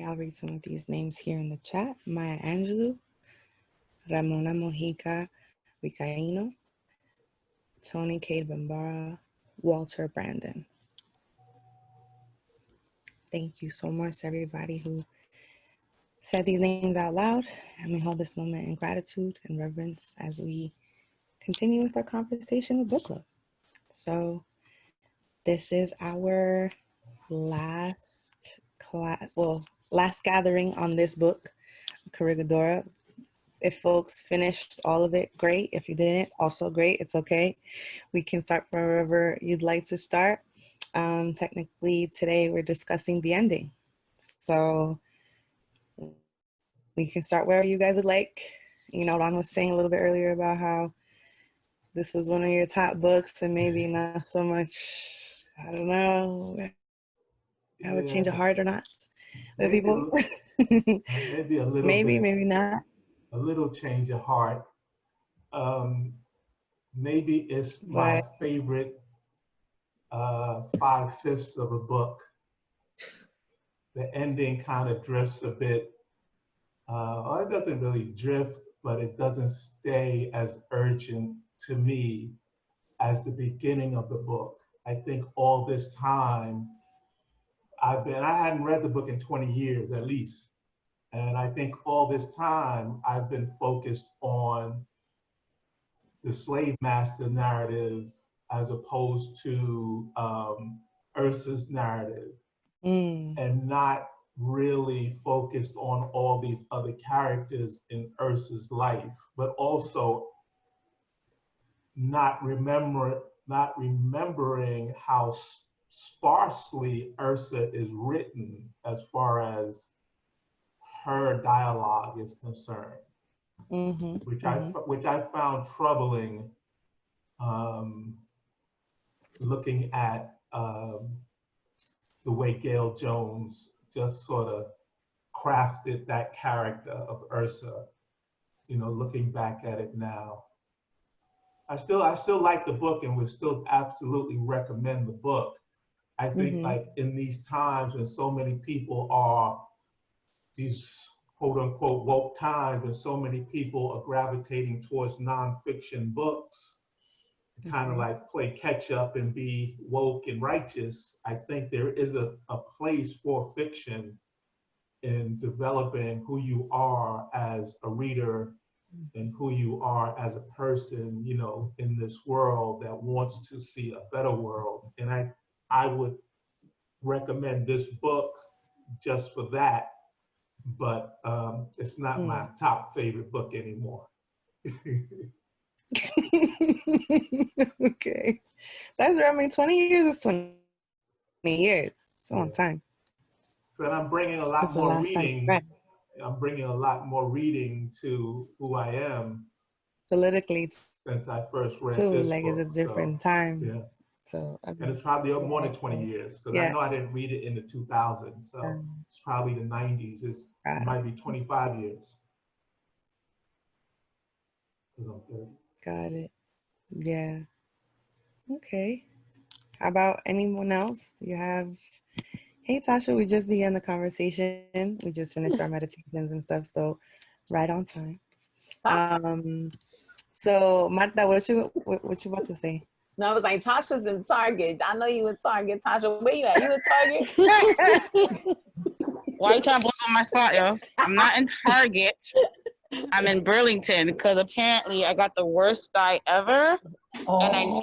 I'll read some of these names here in the chat. Maya Angelou, Ramona Mojica Ricaino, Toni Cade Bambara, Walter Brandon. Thank you so much, everybody who said these names out loud. And we hold this moment in gratitude and reverence as we continue with our conversation with book club. So this is our last gathering on this book, Corregidora. If folks finished all of it, great. If you didn't, also great. It's okay. We can start from wherever you'd like to start. Technically, today we're discussing the ending. So we can start wherever you guys would like. You know, Ron was saying a little bit earlier about how this was one of your top books and maybe not so much, I don't know, I would change a heart or not. Maybe, people. maybe a little maybe, bit. Maybe not. A little change of heart. Maybe it's my favorite 5/5 of a book. The ending kind of drifts a bit. It doesn't really drift, but it doesn't stay as urgent to me as the beginning of the book. I think all this time I hadn't read the book in 20 years at least. And I think all this time I've been focused on the slave master narrative as opposed to Ursa's narrative, and not really focused on all these other characters in Ursa's life, but also not remembering how sparsely Ursa is written as far as her dialogue is concerned, which I found troubling, looking at the way Gayl Jones just sort of crafted that character of Ursa. You know, looking back at it now, I still like the book and would still absolutely recommend the book. I think like in these times when so many people are these quote unquote woke times and so many people are gravitating towards nonfiction books to kind of like play catch up and be woke and righteous, I think there is a place for fiction in developing who you are as a reader and who you are as a person, you know, in this world that wants to see a better world. And I would recommend this book just for that, but it's not my top favorite book anymore. Okay. That's right. I mean, 20 years is 20 years. It's a long time. So I'm bringing a lot more reading. I'm bringing a lot more reading to who I am. Politically. Since I first read this like book. It's a different time. Yeah. So and it's probably more than 20 years because I know I didn't read it in the 2000s. So it's probably the 90s. It might be 25 years. Because I'm 30. Got it. Yeah. Okay. How about anyone else? You have, hey Tasha, we just began the conversation. We just finished our meditations and stuff, so right on time. So Marta, what you about to say? No, I was like, Tasha's in Target. I know you in Target, Tasha. Where you at? You in Target? Why you trying to blow up my spot, yo? I'm not in Target. I'm in Burlington because apparently I got the worst dye ever. Oh, and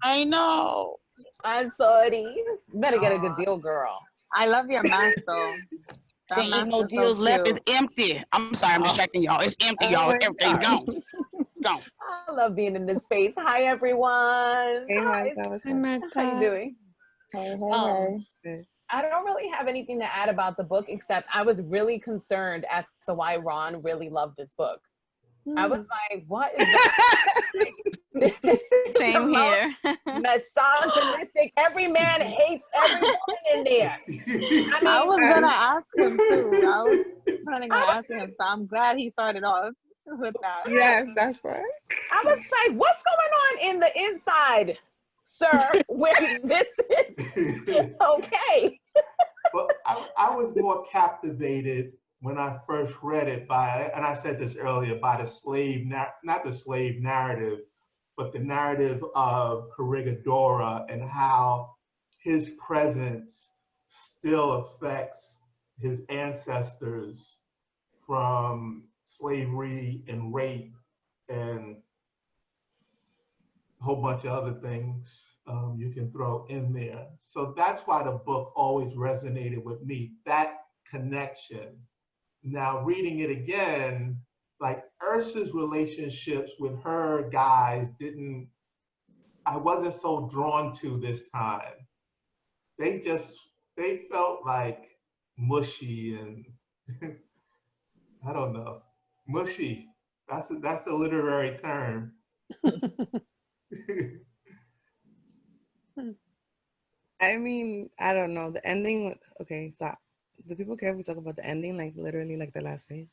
I know. I'm sorry. You better get a good deal, girl. I love your mask, though. There ain't no deals left. It's empty. I'm sorry, I'm distracting y'all. It's empty, y'all. Everything's gone. It's gone. I love being in this space. Hi, everyone. Hey, Hi, Martha. How you doing? Hey. I don't really have anything to add about the book, except I was really concerned as to why Ron really loved this book. I was like, what is that? Same here. Misogynistic. Every man hates every woman in there. I was going to ask him, too. I was planning on asking him, so I'm glad he started off with that. Yes, that's right. I was like, what's going on in the inside, sir, where this is okay? But I was more captivated when I first read it by, and I said this earlier, by the slave, not the slave narrative, but the narrative of Corregidora and how his presence still affects his ancestors from slavery and rape and a whole bunch of other things you can throw in there. So that's why the book always resonated with me, that connection. Now, reading it again, like Ursa's relationships with her guys I wasn't so drawn to this time. They felt like mushy and I don't know, mushy. That's a literary term. I mean, I don't know. The ending, okay, stop. Do people care if we talk about the ending, like literally like the last page?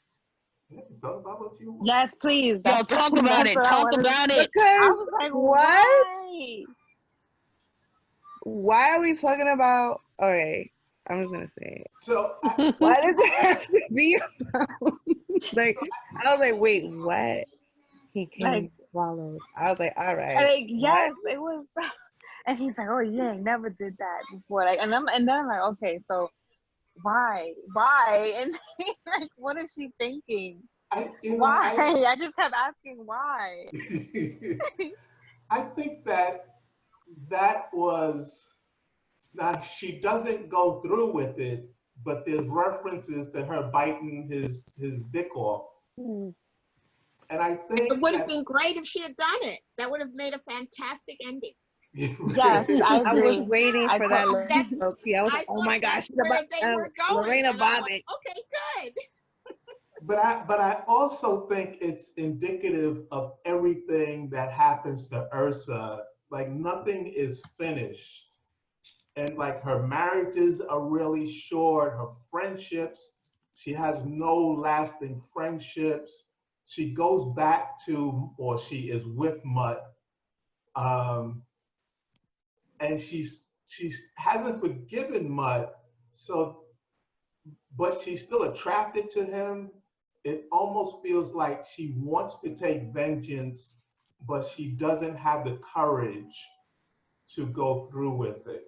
Yeah, talk about what you want. Yes, please. Yo, talk about it. Talk about it. I Because was like, what? why? Why are we talking about? Okay, I'm just gonna say it. So Why does it have to be about? Like, I was like, wait, what? He came Like, swallowed. I was like, all right. like yes, it was. And he's like, oh, you ain't never did that before. Like, and then I'm like, okay, so why? And like, what is she thinking? Why? I just kept asking why. I think that was, now she doesn't go through with it, but there's references to her biting his dick off. And I think it would have been great if she had done it. That would have made a fantastic ending. Yes, I agree. was waiting for that. I was like, oh my gosh, where they were going. Lorena Bobbitt. Like, okay, good. But I also think it's indicative of everything that happens to Ursa. Like nothing is finished. And like her marriages are really short, her friendships, she has no lasting friendships. She goes back to, or she is with Mutt. And she hasn't forgiven Mutt, so, but she's still attracted to him. It almost feels like she wants to take vengeance, but she doesn't have the courage to go through with it.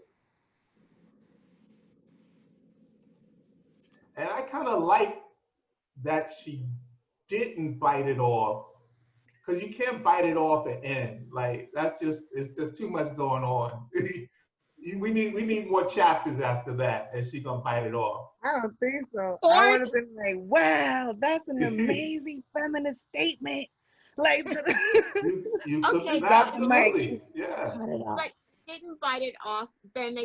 And I kind of like that she didn't bite it off, because you can't bite it off and end. Like it's just too much going on. we need more chapters after that, and she gonna bite it off. I don't think so. I would have been like, wow, that's an amazing feminist statement. Like, you okay, could, absolutely, yeah. But didn't bite it off. Then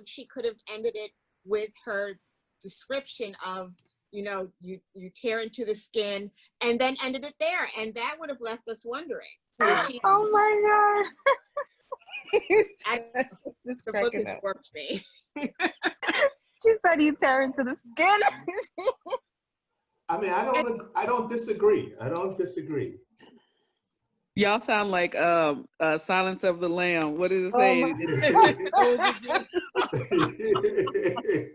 she could have ended it with her description of, you tear into the skin, and then ended it there, and that would have left us wondering. Oh my god! The book has worked me. She said you tear into the skin. I mean, I don't disagree. I don't disagree. Y'all sound like Silence of the Lamb. What is it saying?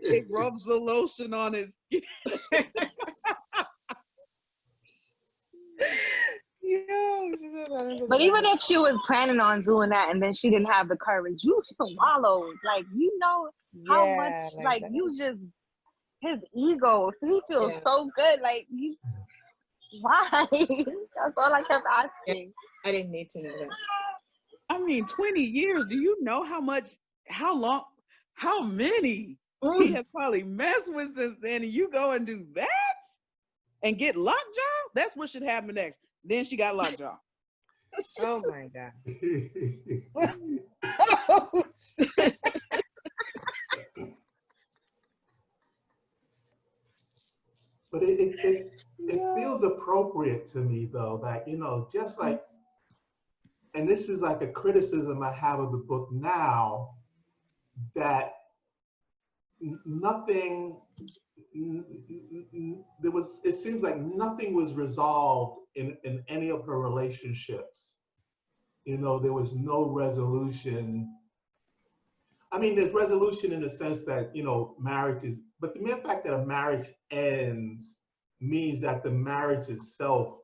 It rubs the lotion on his skin. But even if she was planning on doing that and then she didn't have the courage, you swallowed. Like, how much, like you just, his ego, he feels so good. Like, why? That's all I kept asking. I didn't need to know that. I mean, 20 years. Do you know how many he has probably messed with since then? And you go and do that and get lockjaw? That's what should happen next. Then she got lockjaw. Oh my God. But it feels appropriate to me, though, that, just like, and this is like a criticism I have of the book now, that it seems like nothing was resolved in any of her relationships. There was no resolution. I mean, there's resolution in the sense that, you know, marriage is, but the mere fact that a marriage ends means that the marriage itself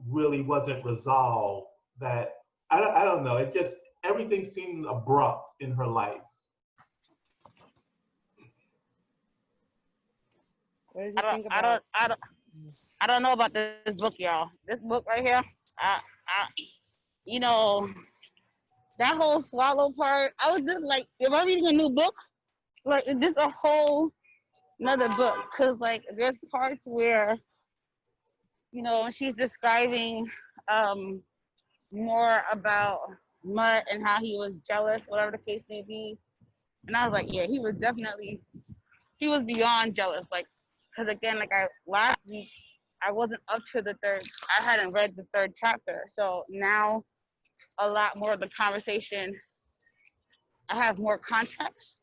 really wasn't resolved. That, I don't know, it just, everything seemed abrupt in her life. What did you think about? I don't know about this book, y'all. This book right here, you know, that whole swallow part, I was just like, am I reading a new book? Like, is this a whole another book? Because, like, there's parts where, you know, she's describing more about Mutt and how he was jealous, whatever the case may be. And I was like, yeah, he was beyond jealous. Like, because again, like last week, I wasn't up to I hadn't read the third chapter. So now a lot more of the conversation, I have more context.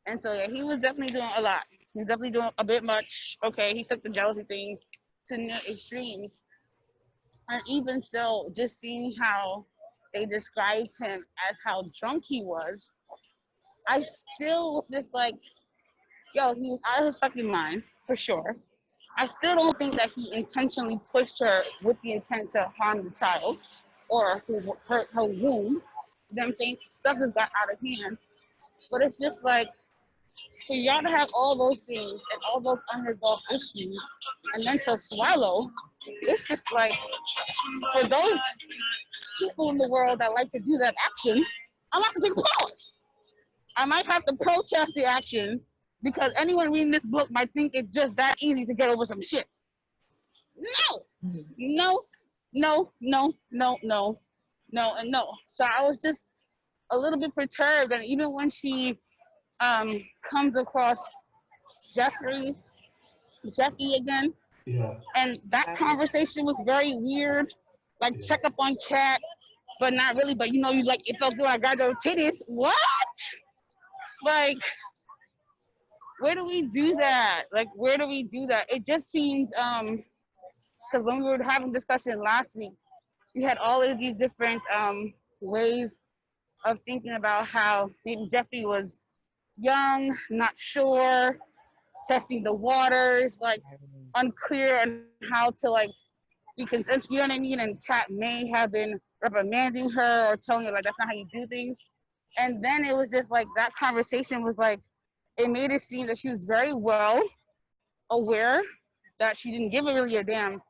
And so, yeah, he was definitely doing a lot. He's definitely doing a bit much. Okay, he took the jealousy thing to new extremes. And even so, just seeing how they described him as how drunk he was, I still was just like, yo, he was out of his fucking mind, for sure. I still don't think that he intentionally pushed her with the intent to harm the child or to hurt her womb. You know what I'm saying? Stuff has got out of hand. But it's just like, for y'all to have all those things and all those unresolved issues and then to swallow, it's just like, for those people in the world that like to do that action, I'm have to take a pause. I might have to protest the action because anyone reading this book might think it's just that easy to get over some shit. No, and no. So I was just a little bit perturbed, and even when she comes across Jeffy again, Yeah. And that conversation was very weird. Like, check up on Kat, but not really. But you know, you like, it felt good. I got those titties. What? Like, where do we do that? Like, where do we do that? It just seems, because when we were having discussion last week, we had all of these different ways of thinking about how maybe Jeffy was young, not sure, testing the waters, like unclear on how to like be consensual, you know what I mean? And Kat may have been reprimanding her or telling her like that's not how you do things. And then it was just like that conversation was like, it made it seem that she was very well aware that she didn't give really a damn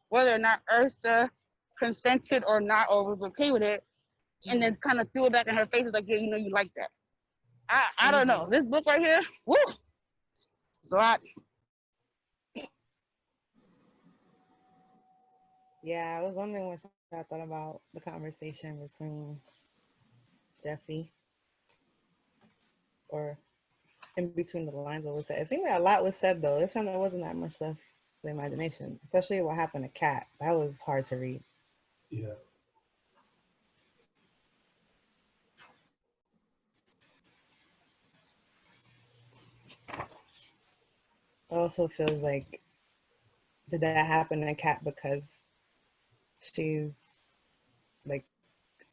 whether or not Ursa consented or not or was okay with it. And then kind of threw it back in her face, was like, yeah, you know, you like that. I don't know. This book right here, woo, it's a lot. Yeah, I was wondering what I thought about the conversation between Jeffy, or in between the lines what was said. It seemed like a lot was said though. This time there wasn't that much left to the imagination, especially what happened to Kat. That was hard to read. Yeah. It also feels like, did that happen to Kat because she's like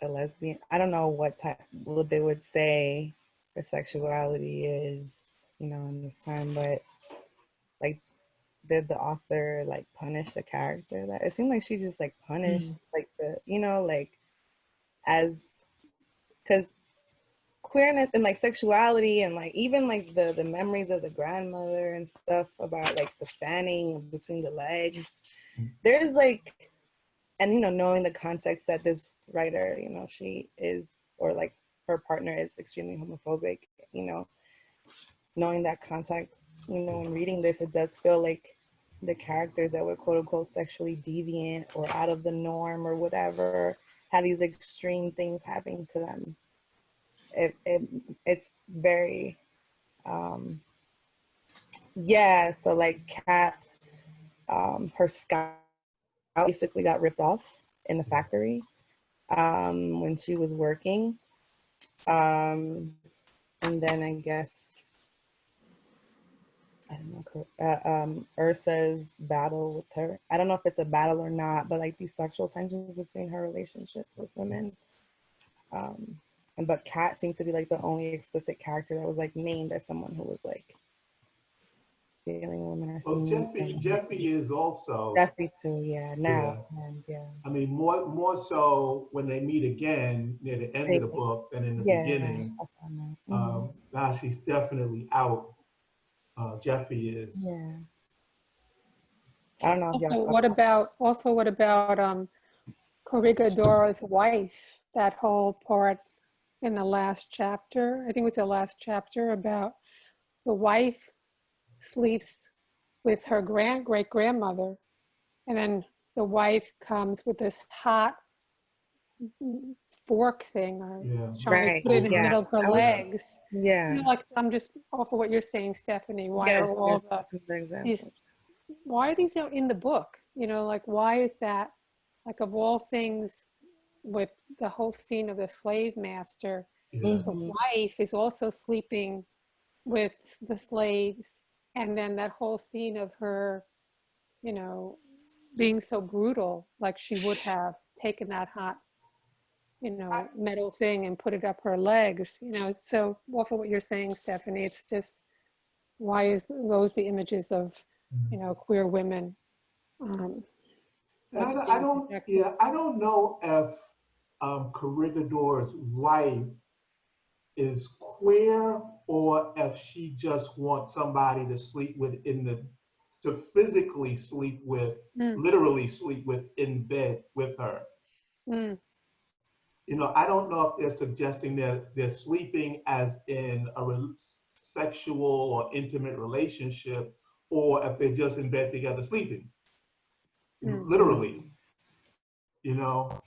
a lesbian? I don't know what they would say her sexuality is, you know, in this time, but like, did the author like punish the character? That it seemed like she just like punished like the, you know, like, as, because queerness and like sexuality and like even like the memories of the grandmother and stuff about like the fanning between the legs, there's like, and you know, knowing the context that this writer, you know, she is, or like her partner is extremely homophobic, you know, knowing that context, you know, when reading this, it does feel like the characters that were quote unquote sexually deviant or out of the norm or whatever had these extreme things happening to them. It's very yeah, so like Kat, her scalp basically got ripped off in the factory when she was working, and then I guess, I don't know, Ursa's battle with her, I don't know if it's a battle or not, but like these sexual tensions between her relationships with women, but Kat seemed to be like the only explicit character that was like named as someone who was like dealing with women. Well, Jeffy is also. Jeffy too, yeah. Now, yeah. And yeah. I mean, more so when they meet again near the end of the book than in the beginning. Now she's definitely out. Jeffy is. Yeah. I don't know if y'all. What about Corregidora's wife? That whole part in the last chapter, I think it was the last chapter, about the wife sleeps with her great grandmother, and then the wife comes with this hot fork thing, or trying to put it in the middle of her legs. Yeah. You know, like, I'm just off of what you're saying, Stephanie. Why are all why are these in the book? You know, like, why is that? Like, of all things, with the whole scene of the slave master, the wife is also sleeping with the slaves, and then that whole scene of her, you know, being so brutal, like she would have taken that hot, you know, metal thing and put it up her legs, you know. So off of what you're saying, Stephanie, it's just, why is those the images of, you know, queer women? I don't know if Corregidora's wife is queer, or if she just wants somebody to sleep with to physically sleep with, literally sleep with in bed with her. You know, I don't know if they're suggesting that they're sleeping as in a sexual or intimate relationship, or if they're just in bed together sleeping. Literally, you know,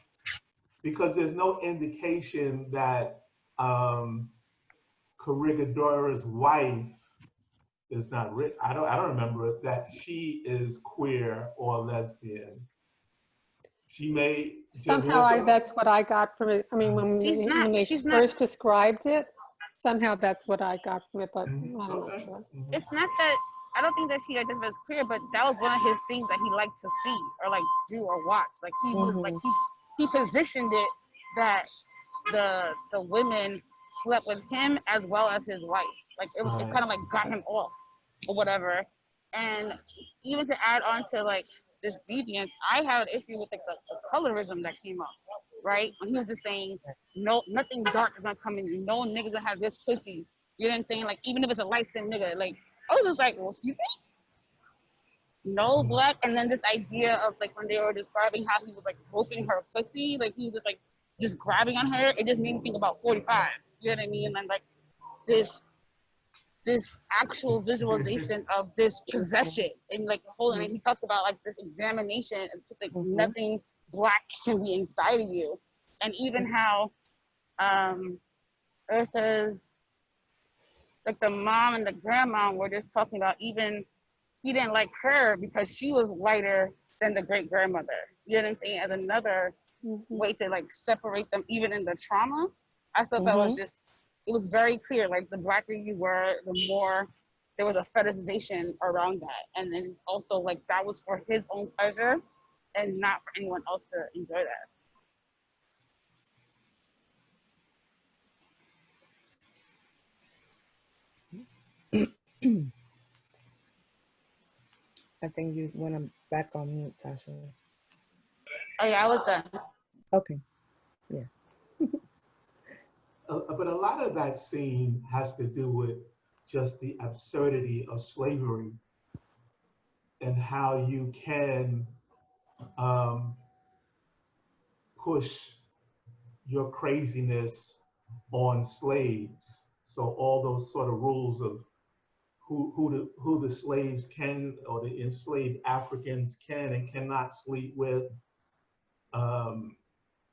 because there's no indication that Corregidora's wife is not rich. I don't remember that she is queer or lesbian. She may somehow. That's what I got from it. I mean, when they first described it, somehow that's what I got from it. But I'm not sure. It's not that. I don't think that she identifies as queer, but that was one of his things that he liked to see or like do or watch. Like he was like he positioned it that the women slept with him as well as his wife. Like it kind of like got him off or whatever. And even to add on to like this deviance, I had an issue with like the colorism that came up, right? When he was just saying, no, nothing dark is gonna come in. No niggas gonna have this pussy. You know what I'm saying? Like, even if it's a light-skinned nigga, like, I was just like, well, excuse me? No black. And then this idea of like when they were describing how he was like groping her pussy, like he was just like just grabbing on her, it just made me think about 45. You know what I mean? And like this actual visualization of this possession and like the whole, and he talks about like this examination and like nothing black can be inside of you. And even how Ursa's like the mom and the grandma were just talking about, even he didn't like her because she was lighter than the great grandmother. You know what I'm saying? As another way to like separate them, even in the trauma. I thought that was just, it was very clear. Like the blacker you were, the more there was a fetishization around that. And then also like that was for his own pleasure and not for anyone else to enjoy that. I think you went back on mute, Sasha. Oh yeah, I was done. Okay, yeah. But a lot of that scene has to do with just the absurdity of slavery and how you can push your craziness on slaves. So all those sort of rules of who the slaves can, or the enslaved Africans can and cannot sleep with.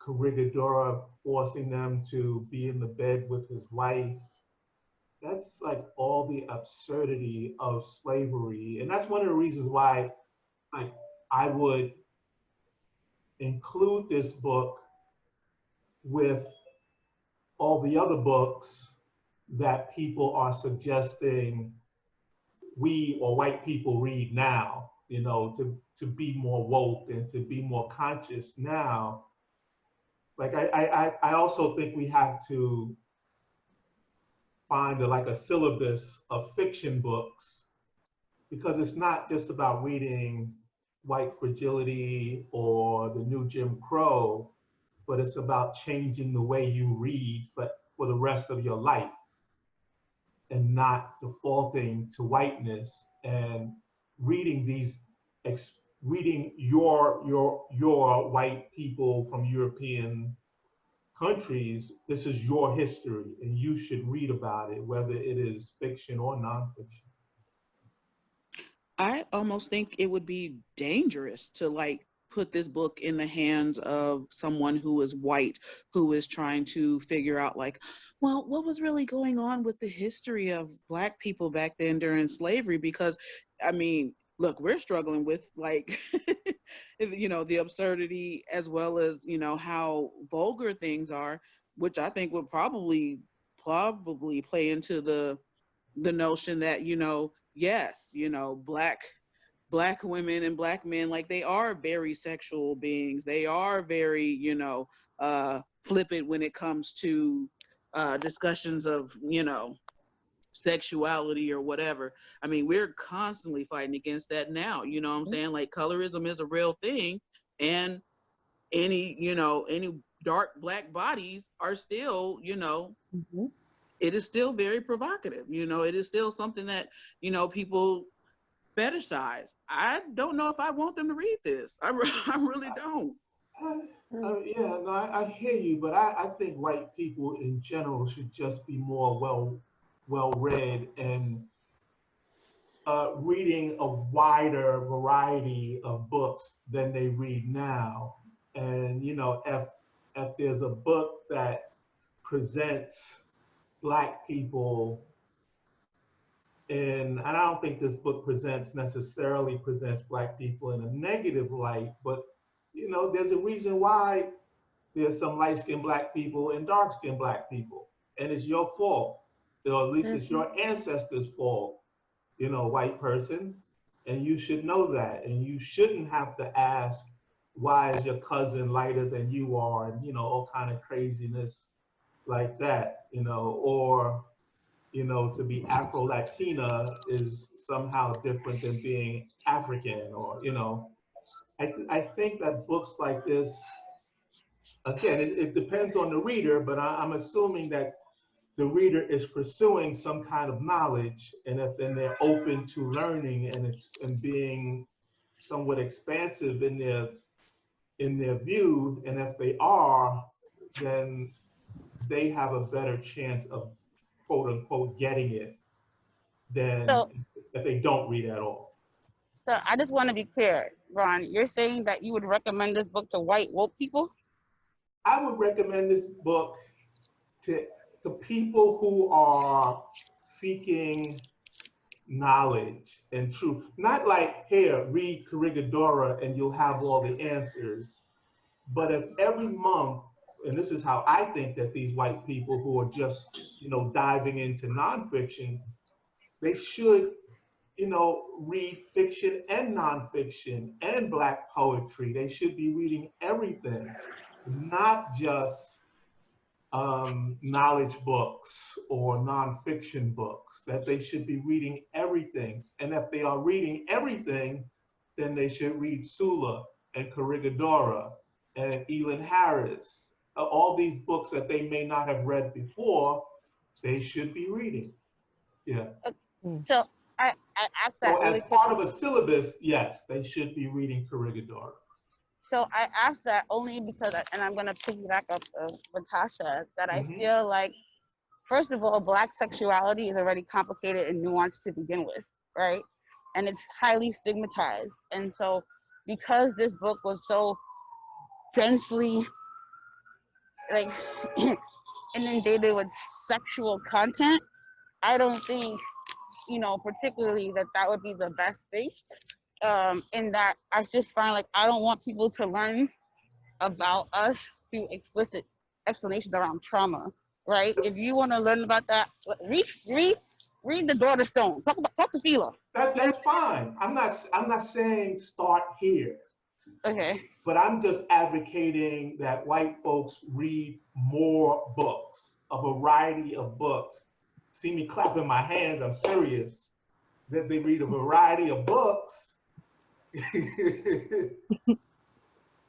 Corregidora forcing them to be in the bed with his wife. That's like all the absurdity of slavery. And that's one of the reasons why like I would include this book with all the other books that people are suggesting we or white people read now, to be more woke and to be more conscious now. like I also think we have to find a syllabus of fiction books, because it's not just about reading White Fragility or the New Jim Crow, but it's about changing the way you read for the rest of your life, and not defaulting to whiteness and reading reading your white people from European countries. This is your history, and you should read about it, whether it is fiction or nonfiction. I almost think it would be dangerous to like put this book in the hands of someone who is white, who is trying to figure out like, well, what was really going on with the history of Black people back then during slavery? Because, I mean, look, we're struggling with like, you know, the absurdity as well as, you know, how vulgar things are, which I think would probably play into the notion that, you know, yes, you know, black women and Black men, like they are very sexual beings. They are very, you know, flippant when it comes to discussions of, you know, sexuality or whatever. I mean, we're constantly fighting against that now. You know what I'm saying? Like colorism is a real thing, and any, you know, any dark Black bodies are still, you know, it is still very provocative. You know, it is still something that, you know, people fetishize. I don't know if I want them to read this. I really don't. Yeah, no, I hear you, but I think white people in general should just be more well read and reading a wider variety of books than they read now. And you know, if there's a book that presents Black people, and I don't think this book necessarily presents Black people in a negative light, but you know, there's a reason why there's some light-skinned Black people and dark-skinned Black people, and it's your fault, or at least it's your ancestors' fault, you know, white person, and you should know that, and you shouldn't have to ask, why is your cousin lighter than you are, and you know, all kind of craziness like that, you know, or you know, to be Afro-Latina is somehow different than being African, or, you know, I think that books like this, again, it depends on the reader, but I'm assuming that the reader is pursuing some kind of knowledge, and if then they're open to learning and being somewhat expansive in their views, and if they are, then they have a better chance of quote unquote getting it than if they don't read at all. So I just want to be clear, Ron, you're saying that you would recommend this book to white woke people? I would recommend this book to people who are seeking knowledge and truth. Not like, here, read Corregidora and you'll have all the answers. But if every month, and this is how I think that these white people who are just, you know, diving into nonfiction, they should, you know, read fiction and nonfiction and Black poetry. They should be reading everything, not just knowledge books or nonfiction books, that they should be reading everything. And if they are reading everything, then they should read Sula and Corregidora and Elin Harris. All these books that they may not have read before, they should be reading. Yeah. So I asked that. So as part of a syllabus, yes, they should be reading Corregidora. So I asked that only because, and I'm going to piggyback up with Tasha, that I feel like, first of all, Black sexuality is already complicated and nuanced to begin with, right? And it's highly stigmatized. And so because this book was so densely like inundated with sexual content, I don't think, you know, particularly that would be the best thing. In that I just find like I don't want people to learn about us through explicit explanations around trauma, right? If you want to learn about that, read The Daughter Stone. Talk to Fila. That's fine. I'm not saying start here. Okay. But I'm just advocating that white folks read more books, a variety of books. See me clapping my hands, I'm serious. That they read a variety of books, you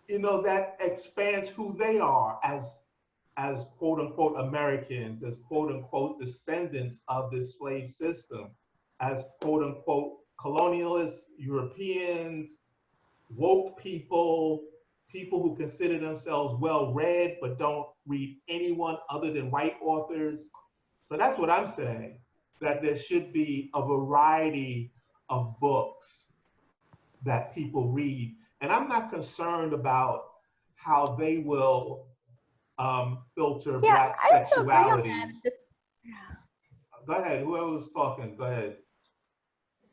know, that expands who they are as quote unquote Americans, as quote unquote descendants of this slave system, as quote unquote colonialist Europeans, woke people, people who consider themselves well read but don't read anyone other than white authors. So that's what I'm saying, that there should be a variety of books that people read. And I'm not concerned about how they will filter Black I also agree on sexuality. that. Go ahead, whoever was talking, go ahead.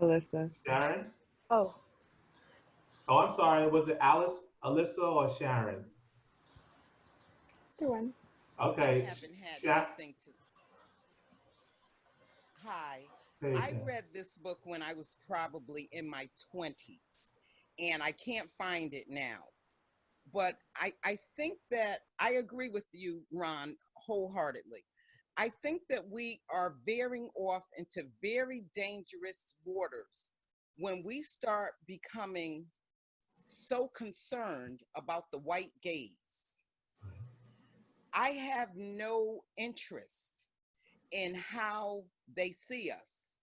Alyssa. Sharon? Oh. Oh, I'm sorry, was it Alice, Alyssa, or Sharon? The one. Okay. I haven't had Sharon? anything to. Hi. Hey, I Sharon. read this book when I was probably in my 20s, and I can't find it now. But I think that I agree with you, Ron, wholeheartedly. I think that we are veering off into very dangerous waters when we start becoming so concerned about the white gaze. I have no interest in how they see us,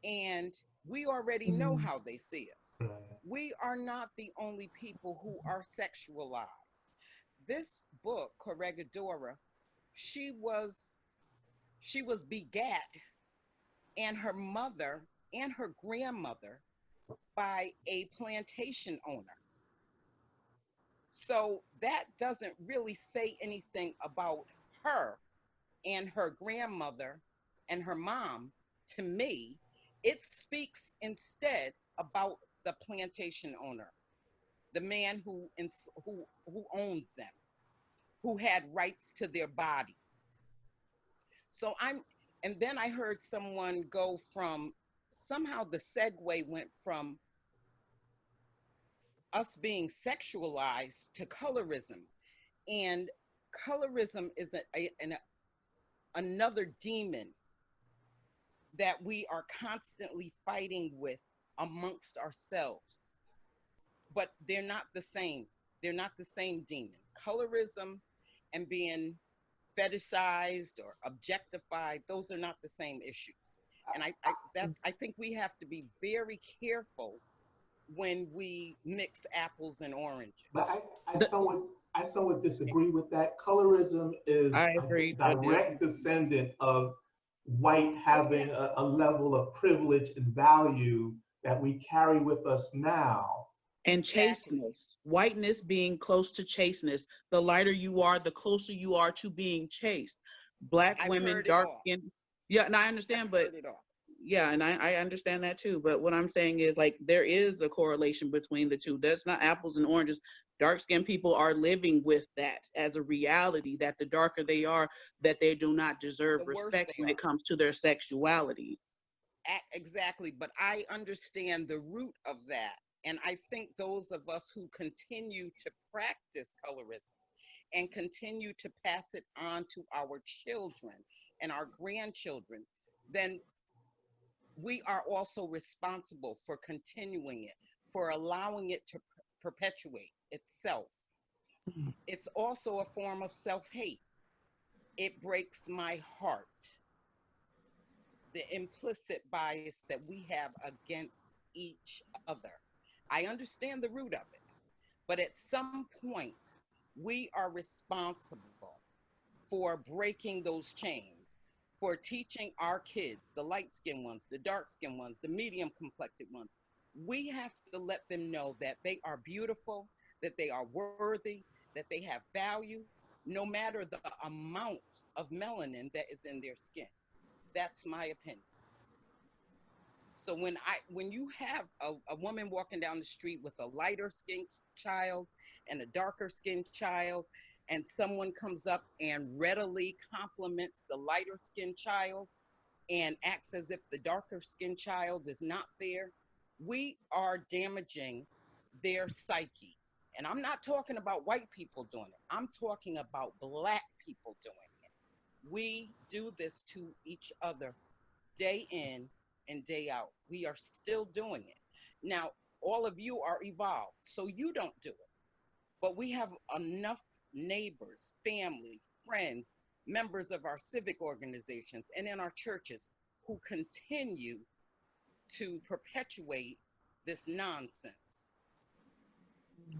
and we already know how they see us. We are not the only people who are sexualized. This book, Corregidora, she was begat, and her mother and her grandmother, by a plantation owner. So that doesn't really say anything about her and her grandmother and her mom to me. It speaks instead about the plantation owner, the man who owned them, who had rights to their bodies. So and then I heard someone go from, somehow the segue went from us being sexualized to colorism. And colorism is another demon that we are constantly fighting with amongst ourselves. But they're not the same. They're not the same demon. Colorism and being fetishized or objectified, those are not the same issues. And I think we have to be very careful when we mix apples and oranges. But I somewhat disagree with that. Colorism is I agree. a direct descendant of white having a level of privilege and value that we carry with us now. And chasteness, whiteness being close to chasteness. The lighter you are, the closer you are to being chaste. Black women, dark skin. Yeah, and I understand, but yeah, and I understand that too. But what I'm saying is, like, there is a correlation between the two. That's not apples and oranges. Dark skinned people are living with that as a reality, that the darker they are, that they do not deserve respect when it comes to their sexuality. Exactly, but I understand the root of that. And I think those of us who continue to practice colorism and continue to pass it on to our children and our grandchildren, then we are also responsible for continuing it, for allowing it to perpetuate itself. It's also a form of self-hate. It breaks my heart, the implicit bias that we have against each other. I understand the root of it, but at some point, we are responsible for breaking those chains, for teaching our kids, the light-skinned ones, the dark-skinned ones, the medium-complected ones. We have to let them know that they are beautiful, that they are worthy, that they have value, no matter the amount of melanin that is in their skin. That's my opinion. So when you have a woman walking down the street with a lighter skinned child and a darker skinned child, and someone comes up and readily compliments the lighter skinned child and acts as if the darker skinned child is not there, we are damaging their psyche. And I'm not talking about white people doing it. I'm talking about Black people doing it. We do this to each other day in and day out. We are still doing it. Now, all of you are evolved, so you don't do it. But we have enough neighbors, family, friends, members of our civic organizations and in our churches who continue to perpetuate this nonsense.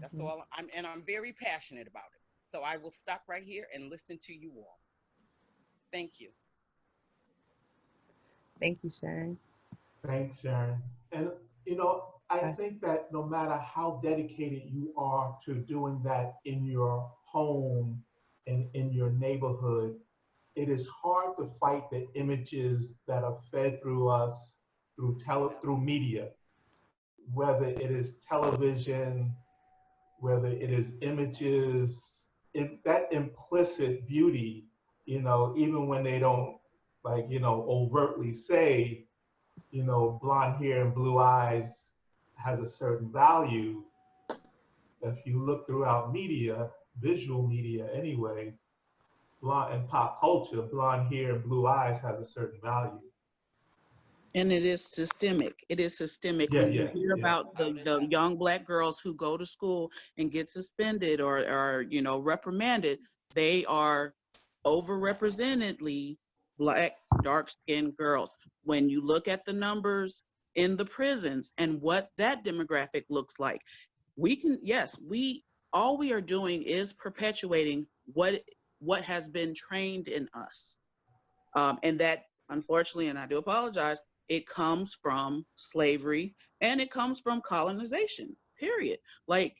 That's all. I'm very passionate about it. So I will stop right here and listen to you all. Thank you. Thank you, Sharon. Thanks, Sharon. And, I think that no matter how dedicated you are to doing that in your home and in your neighborhood, it is hard to fight the images that are fed through us through media, whether it is television, whether it is images, that implicit beauty, even when they don't overtly say, blonde hair and blue eyes has a certain value. If you look throughout media, visual media anyway, blonde and pop culture, blonde hair and blue eyes has a certain value. And it is systemic. It is systemic. When you hear about the young Black girls who go to school and get suspended or reprimanded, they are overrepresentedly Black, dark-skinned girls. When you look at the numbers in the prisons and what that demographic looks like, all we are doing is perpetuating what has been trained in us. And that, unfortunately, and I do apologize, it comes from slavery and it comes from colonization, period. Like,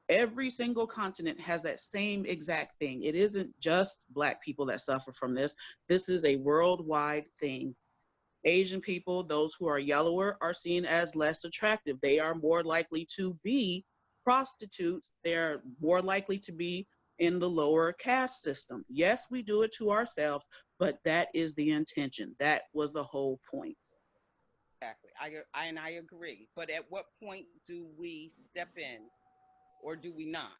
every single continent has that same exact thing. It isn't just Black people that suffer from this. This is a worldwide thing. Asian people, those who are yellower, are seen as less attractive. They are more likely to be prostitutes. They're more likely to be in the lower caste system. Yes, we do it to ourselves, but that is the intention. That was the whole point. Exactly. I agree. But at what point do we step in, or do we not?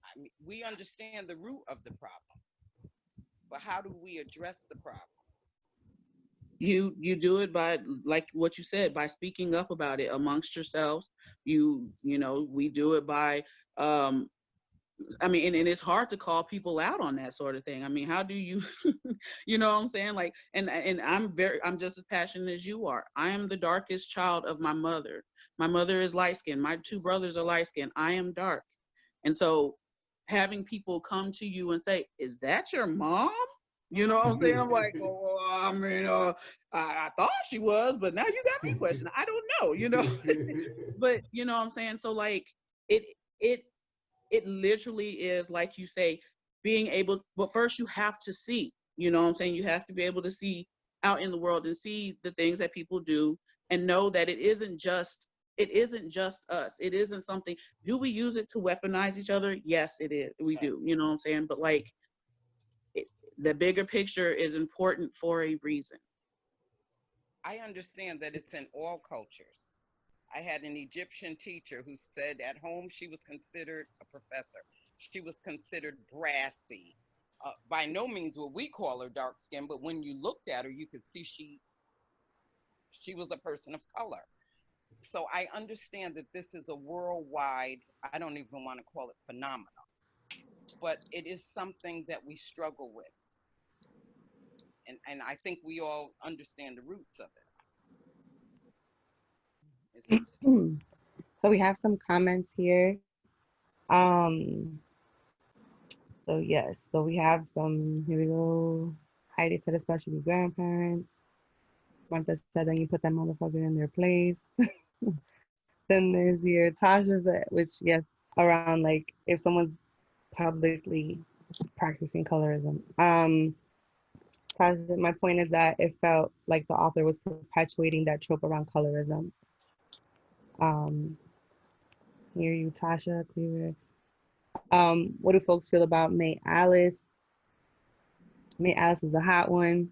I mean, we understand the root of the problem, but how do we address the problem? You do it by, like what you said, by speaking up about it amongst yourselves. We do it by and it's hard to call people out on that sort of thing. I mean, how do you you know what I'm saying? Like, and I'm just as passionate as you are. I am the darkest child of my mother. My mother is light skinned. My two brothers are light skinned. I am dark. And so having people come to you and say, "Is that your mom?" You know what I'm saying? I'm like, I thought she was, but now you got me questioning. I don't know, But you know what I'm saying? So like it literally is, like you say, being able, but first you have to see, you know what I'm saying? You have to be able to see out in the world and see the things that people do and know that it isn't just us. It isn't something, do we use it to weaponize each other? Yes, it is. We do, you know what I'm saying? But like, the bigger picture is important for a reason. I understand that it's in all cultures. I had an Egyptian teacher who said at home she was considered a professor. She was considered brassy. By no means would we call her dark skinned, but when you looked at her, you could see she was a person of color. So I understand that this is a worldwide, I don't even want to call it phenomenon, but it is something that we struggle with. And I think we all understand the roots of it. So we have some comments here. So yes, so we have some, here we go. Heidi said, especially grandparents. Martha said, then you put that motherfucker in their place. Then there's here, Tasha said, which yes, around like if someone's publicly practicing colorism. Tasha, my point is that it felt like the author was perpetuating that trope around colorism. Hear you, Tasha, Cleaver. What do folks feel about May Alice? May Alice was a hot one.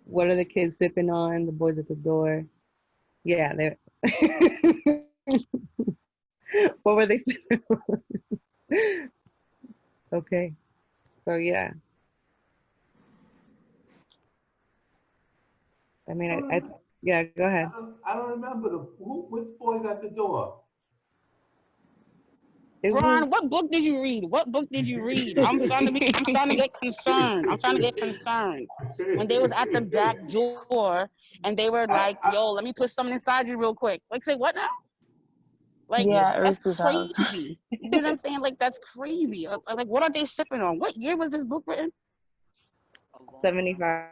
What are the kids sipping on? The boys at the door. Yeah, they're What were they saying? Okay. So yeah. I mean, yeah, go ahead. I don't remember which boys at the door. Ron, what book did you read? What book did you read? I'm starting to get concerned. I'm starting to get concerned. When they was at the back door and they were like, yo, let me put something inside you real quick. Like, say what now? Like, yeah, that's Ursa's house. crazy. You know what I'm saying? Like, that's crazy. I was like, what are they sipping on? What year was this book written? 75.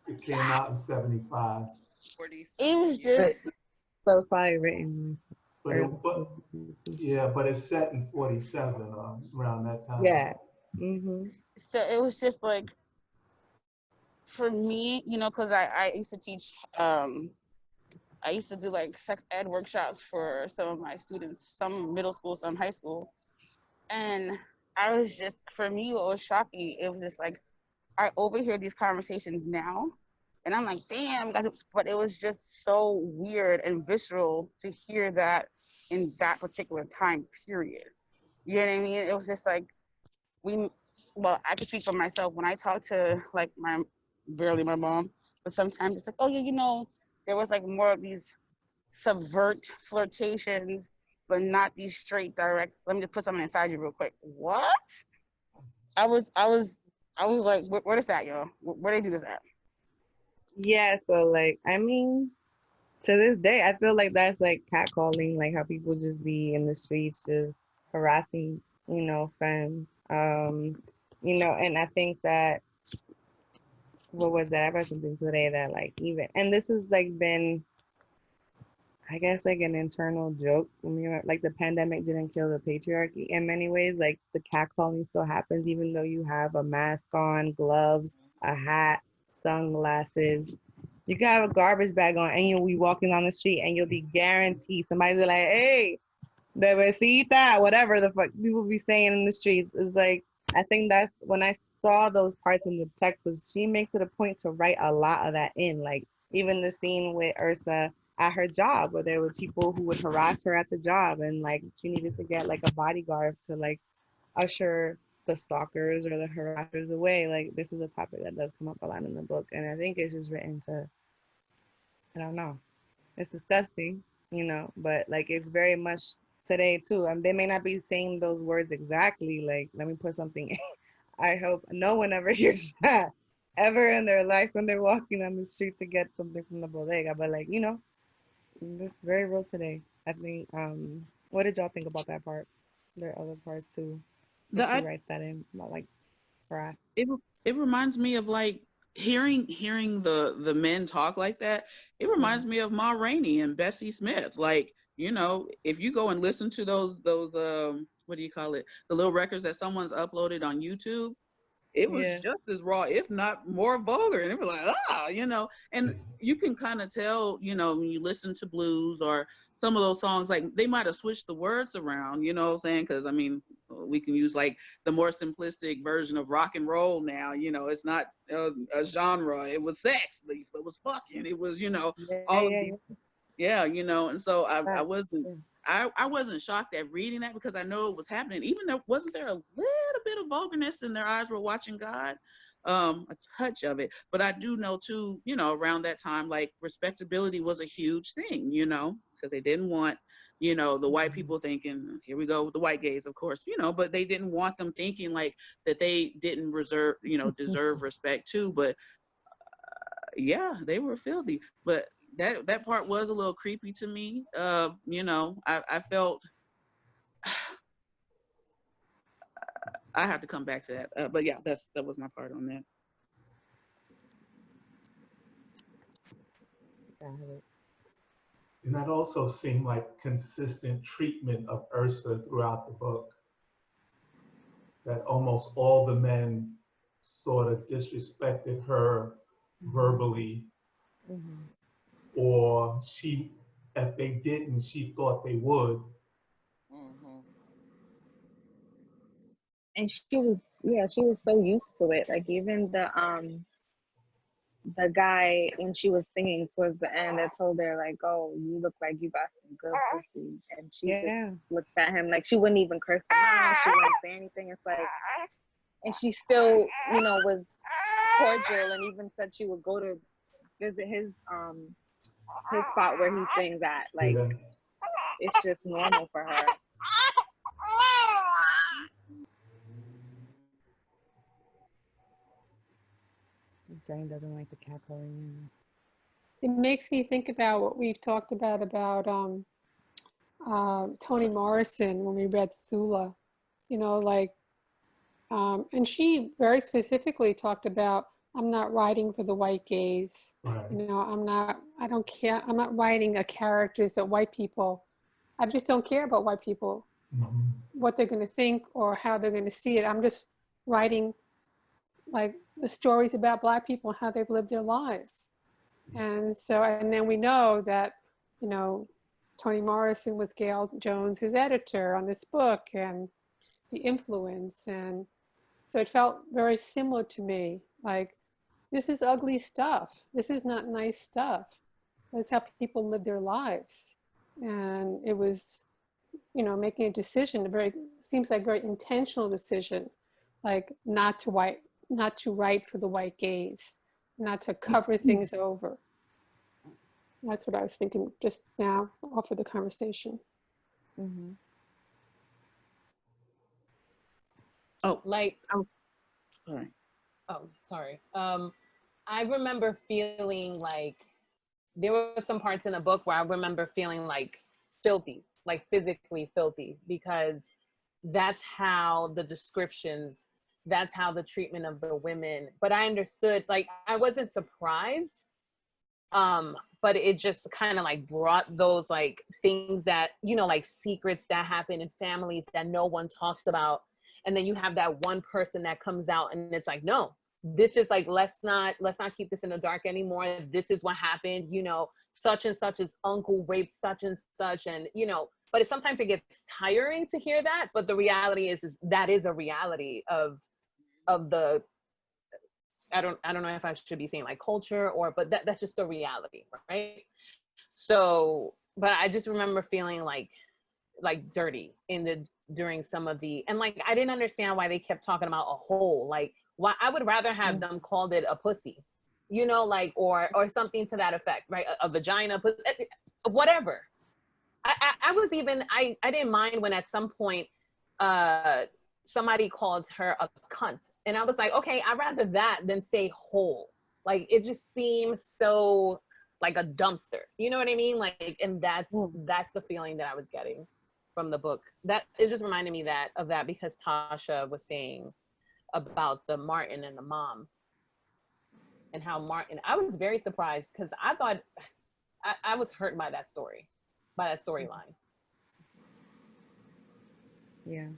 It came out in 75. 47. It was just. So it's probably written. But it's set in 47 around that time. Yeah. Mm-hmm. So it was just like, for me, you know, because I used to teach, I used to do like sex ed workshops for some of my students, some middle school, some high school. And I was just, for me, what was shocking, it was just like, I overhear these conversations now. And I'm like, damn, but it was just so weird and visceral to hear that in that particular time period. You know what I mean? It was just like, well, I can speak for myself. When I talk to like barely my mom, but sometimes it's like, oh yeah, you know, there was like more of these subvert flirtations, but not these straight direct. Let me just put something inside you real quick. What? I was like, where is that, yo? Where they do this at? Yeah, so like, I mean, to this day, I feel like that's like catcalling, like how people just be in the streets just harassing, you know, femmes. You know, and I think that, what was that? I read something today that like even, and this has like been, I guess, like an internal joke. I mean, like the pandemic didn't kill the patriarchy in many ways. Like the catcalling still happens, even though you have a mask on, gloves, a hat, sunglasses. You can have a garbage bag on, and you'll be walking on the street, and you'll be guaranteed somebody's be like, "Hey, bebecita," whatever the fuck people be saying in the streets. Is like, I think that's when I saw those parts in the text. Was she makes it a point to write a lot of that in, like even the scene with Ursa at her job, where there were people who would harass her at the job, and like she needed to get like a bodyguard to like usher the stalkers or the harassers away. Like this is a topic that does come up a lot in the book, and I think it's just written to, I don't know, it's disgusting, you know, but like it's very much today too. And they may not be saying those words exactly, like, let me put something in. I hope no one ever hears that ever in their life when they're walking on the street to get something from the bodega. But like, you know, it's very real today. I think, what did y'all think about that part? There are other parts too. That she writes that in about like harass. It reminds me of like hearing the men talk like that. It reminds me of Ma Rainey and Bessie Smith. Like, you know, if you go and listen to those what do you call it, the little records that someone's uploaded on YouTube, it was just as raw, if not more vulgar. And it was like, you know, and you can kind of tell, you know, when you listen to blues or some of those songs, like they might have switched the words around, you know what I'm saying? Because I mean, we can use like the more simplistic version of rock and roll now. You know, it's not a genre. It was sex. It was fucking. It was, you know, you know. And so I wasn't shocked at reading that because I know it was happening. Even though wasn't there a little bit of vulgarness in their eyes were watching God, a touch of it. But I do know too, you know, around that time, like respectability was a huge thing, you know, because they didn't want, you know, the white people thinking, here we go with the white gays, of course, you know, but they didn't want them thinking like that they didn't deserve respect too. But yeah, they were filthy. But that part was a little creepy to me. You know, I felt I have to come back to that. But yeah, that was my part on that. And that also seemed like consistent treatment of Ursa throughout the book. That almost all the men sort of disrespected her verbally, or if they didn't, she thought they would. And she was so used to it. Like even the guy, when she was singing towards the end, that told her like, "Oh, you look like you got some good pussy," and she just looked at him like she wouldn't even curse him out. She wouldn't say anything. It's like, and she still, you know, was cordial, and even said she would go to visit his spot where he sings at. Like, it's just normal for her. Jane doesn't like the cat calling. It makes me think about what we've talked about Toni Morrison when we read Sula, you know, like, and she very specifically talked about, I'm not writing for the white gaze. Right. You know, I don't care. I'm not writing characters that white people, I just don't care about white people, what they're going to think or how they're going to see it. I'm just writing like the stories about Black people and how they've lived their lives. And so, and then we know that, you know, Toni Morrison was Gayl Jones, his editor on this book, and the influence. And so it felt very similar to me. Like, this is ugly stuff. This is not nice stuff. That's how people live their lives. And it was, you know, making a decision, seems like very intentional decision, like not to write for the white gaze, not to cover things over. That's what I was thinking just now off of the conversation. Mm-hmm. Oh, like, I'm sorry. Oh, sorry. I remember feeling like there were some parts in the book where I remember feeling like filthy, like physically filthy, because that's how the descriptions, that's how the treatment of the women, but I understood, like, I wasn't surprised, but it just kind of like brought those like things that, you know, like secrets that happen in families that no one talks about. And then you have that one person that comes out and it's like, no, this is like, let's not keep this in the dark anymore. This is what happened, you know, such and such's uncle raped such and such. And, you know, but sometimes it gets tiring to hear that. But the reality is that is a reality of the, I don't know if I should be saying like culture but that's just the reality, right? So, but I just remember feeling like dirty during some of the, and like, I didn't understand why they kept talking about a hole. Like, why I would rather have them called it a pussy, you know, like, or something to that effect, right? A vagina, whatever. I was even, I didn't mind when at some point, somebody called her a cunt. And I was like, okay, I'd rather that than say hole. Like, it just seems so like a dumpster. You know what I mean? Like, and that's the feeling that I was getting from the book. That it just reminded me of that because Tasha was saying about the Martin and the mom and how Martin, I was very surprised because I thought I was hurt by that storyline. Yeah.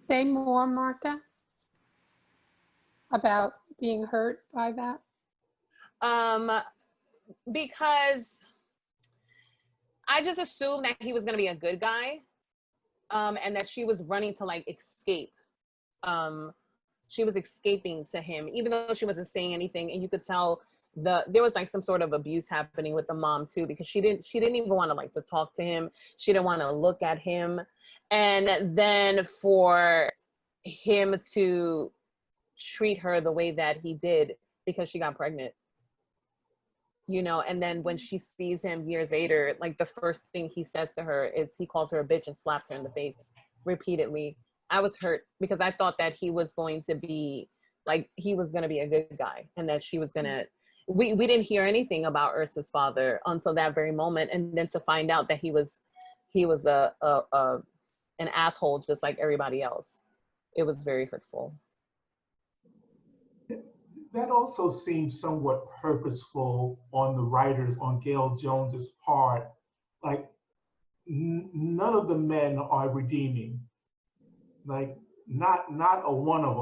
Say more, Martha, about being hurt by that. Because I just assumed that he was going to be a good guy, and that she was running to like escape. She was escaping to him, even though she wasn't saying anything, and you could tell there was like some sort of abuse happening with the mom too, because she didn't even want to like to talk to him. She didn't want to look at him, and then for him to treat her the way that he did because she got pregnant. You know, and then when she sees him years later, like the first thing he says to her is he calls her a bitch and slaps her in the face repeatedly. I was hurt because I thought that he was going to be a good guy, and that she was gonna, we didn't hear anything about Ursa's father until that very moment. And then to find out that he was an asshole just like everybody else, it was very hurtful. That also seems somewhat purposeful on the writers, on Gayl Jones's part. Like, none of the men are redeeming. Like, not a one of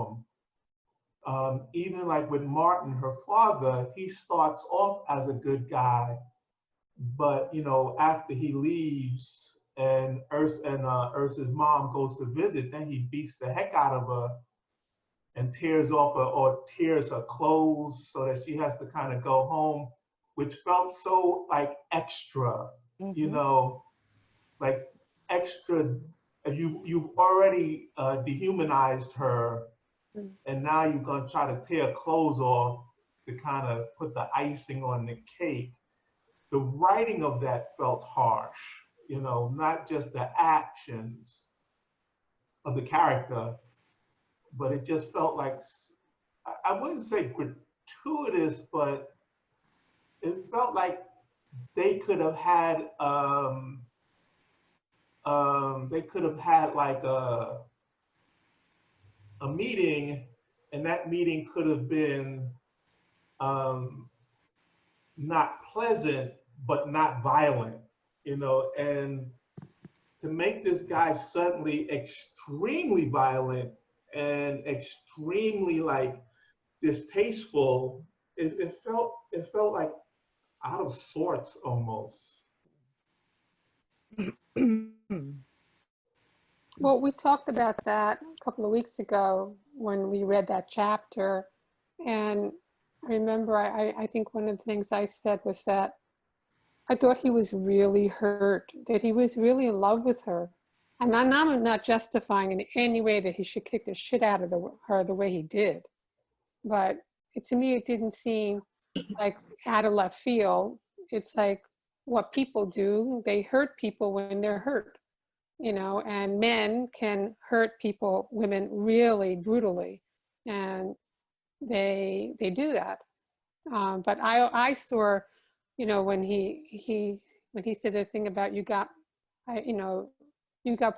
them. Even like with Martin, her father, he starts off as a good guy, but you know, after he leaves and Ursa's mom goes to visit, then he beats the heck out of her. and tears off her, or tears her clothes so that she has to kind of go home, which felt so like extra, you know, like extra. You've already dehumanized her, and now you're gonna try to tear clothes off to kind of put the icing on the cake. The writing of that felt harsh, you know, not just the actions of the character, but it just felt like, I wouldn't say gratuitous, but it felt like they could have had like a meeting, and that meeting could have been not pleasant but not violent, you know, and to make this guy suddenly extremely violent and extremely like distasteful, it felt like out of sorts almost. Well, we talked about that a couple of weeks ago when we read that chapter. And I remember, I think one of the things I said was that I thought he was really hurt, that he was really in love with her. And I'm not justifying in any way that he should kick the shit out of her the way he did. But to me, it didn't seem like out of left field. It's like what people do. They hurt people when they're hurt, you know, and men can hurt people, women really brutally. And they do that. But I saw, you know, when he said the thing about you got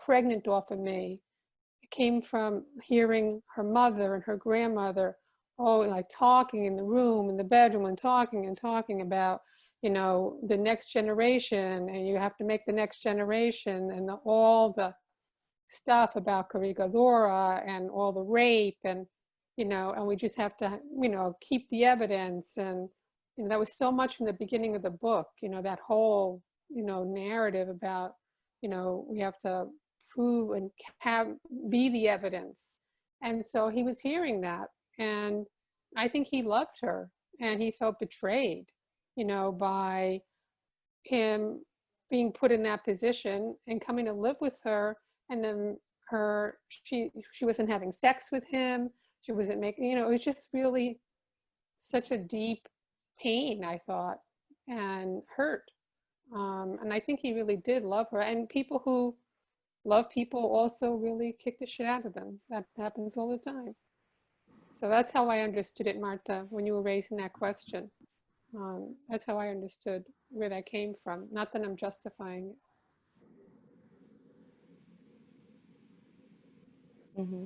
pregnant off of me, it came from hearing her mother and her grandmother, oh, like talking in the room, in the bedroom, and talking about, you know, the next generation, and you have to make the next generation, and all the stuff about Corregidora and all the rape, and you know, and we just have to, you know, keep the evidence. And you know, that was so much from the beginning of the book, you know, that whole, you know, narrative about, you know, we have to prove and be the evidence. And so he was hearing that, and I think he loved her, and he felt betrayed, you know, by him being put in that position and coming to live with her, and then she wasn't having sex with him, she wasn't making, you know, it was just really such a deep pain, I thought, and hurt. And I think he really did love her. And people who love people also really kick the shit out of them. That happens all the time. So that's how I understood it, Marta, when you were raising that question. That's how I understood where that came from. Not that I'm justifying it. Mm-hmm.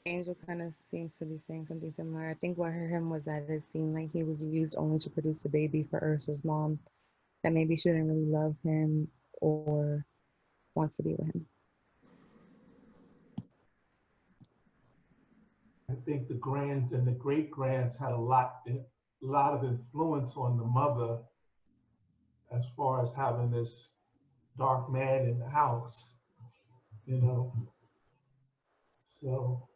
Angel kind of seems to be saying something similar. I think what hurt him was that it seemed like he was used only to produce a baby for Ursa's mom, that maybe she didn't really love him or want to be with him. I think the grands and the great grands had a lot of influence on the mother as far as having this dark man in the house, you know. So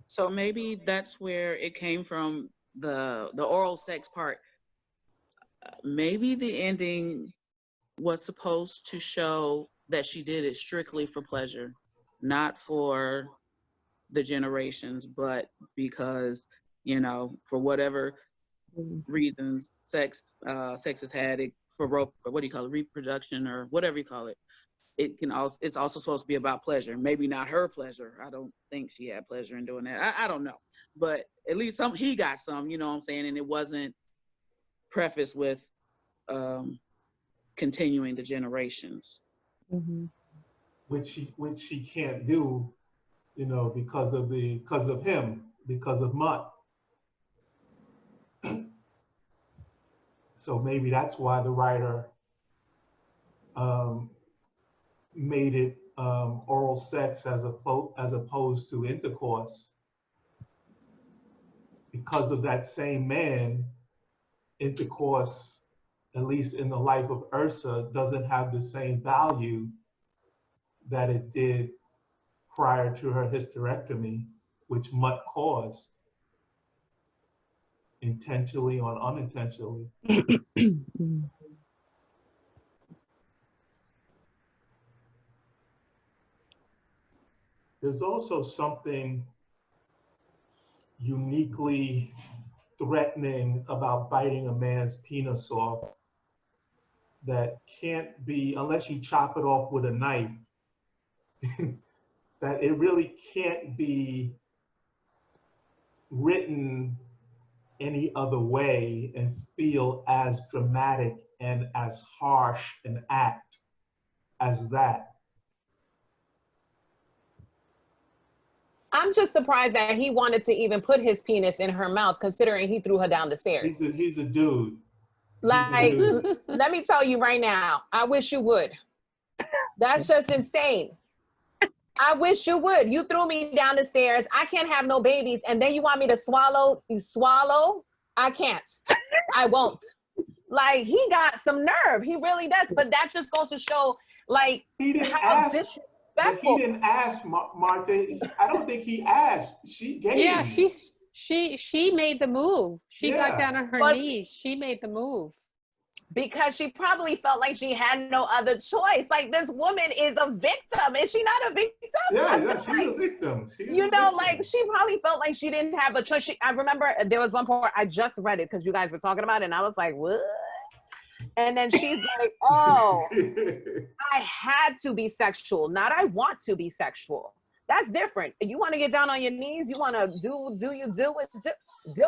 So maybe that's where it came from, the oral sex part. Maybe the ending was supposed to show that she did it strictly for pleasure, not for the generations, but because, you know, for whatever reasons, sex has had it for what do you call it, reproduction or whatever you call it. It's also supposed to be about pleasure. Maybe not her pleasure. I don't think she had pleasure in doing that. I don't know, but at least he got some. You know what I'm saying? And it wasn't prefaced with continuing the generations, which she can't do, you know, because of him, because of Mutt. So maybe that's why the writer made it oral sex as opposed to intercourse, because of that same man, intercourse, at least in the life of Ursa, doesn't have the same value that it did prior to her hysterectomy, which Mutt caused, intentionally or unintentionally. There's also something uniquely threatening about biting a man's penis off that can't be, unless you chop it off with a knife, that it really can't be written any other way and feel as dramatic and as harsh an act as that. I'm just surprised that he wanted to even put his penis in her mouth, considering he threw her down the stairs. He's a dude. Like, let me tell you right now, I wish you would. That's just insane. I wish you would. You threw me down the stairs. I can't have no babies. And then you want me to swallow? You swallow? I can't. I won't. Like, he got some nerve. He really does. But that just goes to show, like, how disrespectful. But he didn't ask, Martha. I don't think he asked. She gave. Yeah, she made the move. She got down on her knees. She made the move. Because she probably felt like she had no other choice. Like, this woman is a victim. Is she not a victim? Yeah, she's a victim. Like, she probably felt like she didn't have a choice. I remember there was one part, I just read it because you guys were talking about it, and I was like, what? And then she's like, oh, I had to be sexual, not I want to be sexual. That's different. You want to get down on your knees, you want to do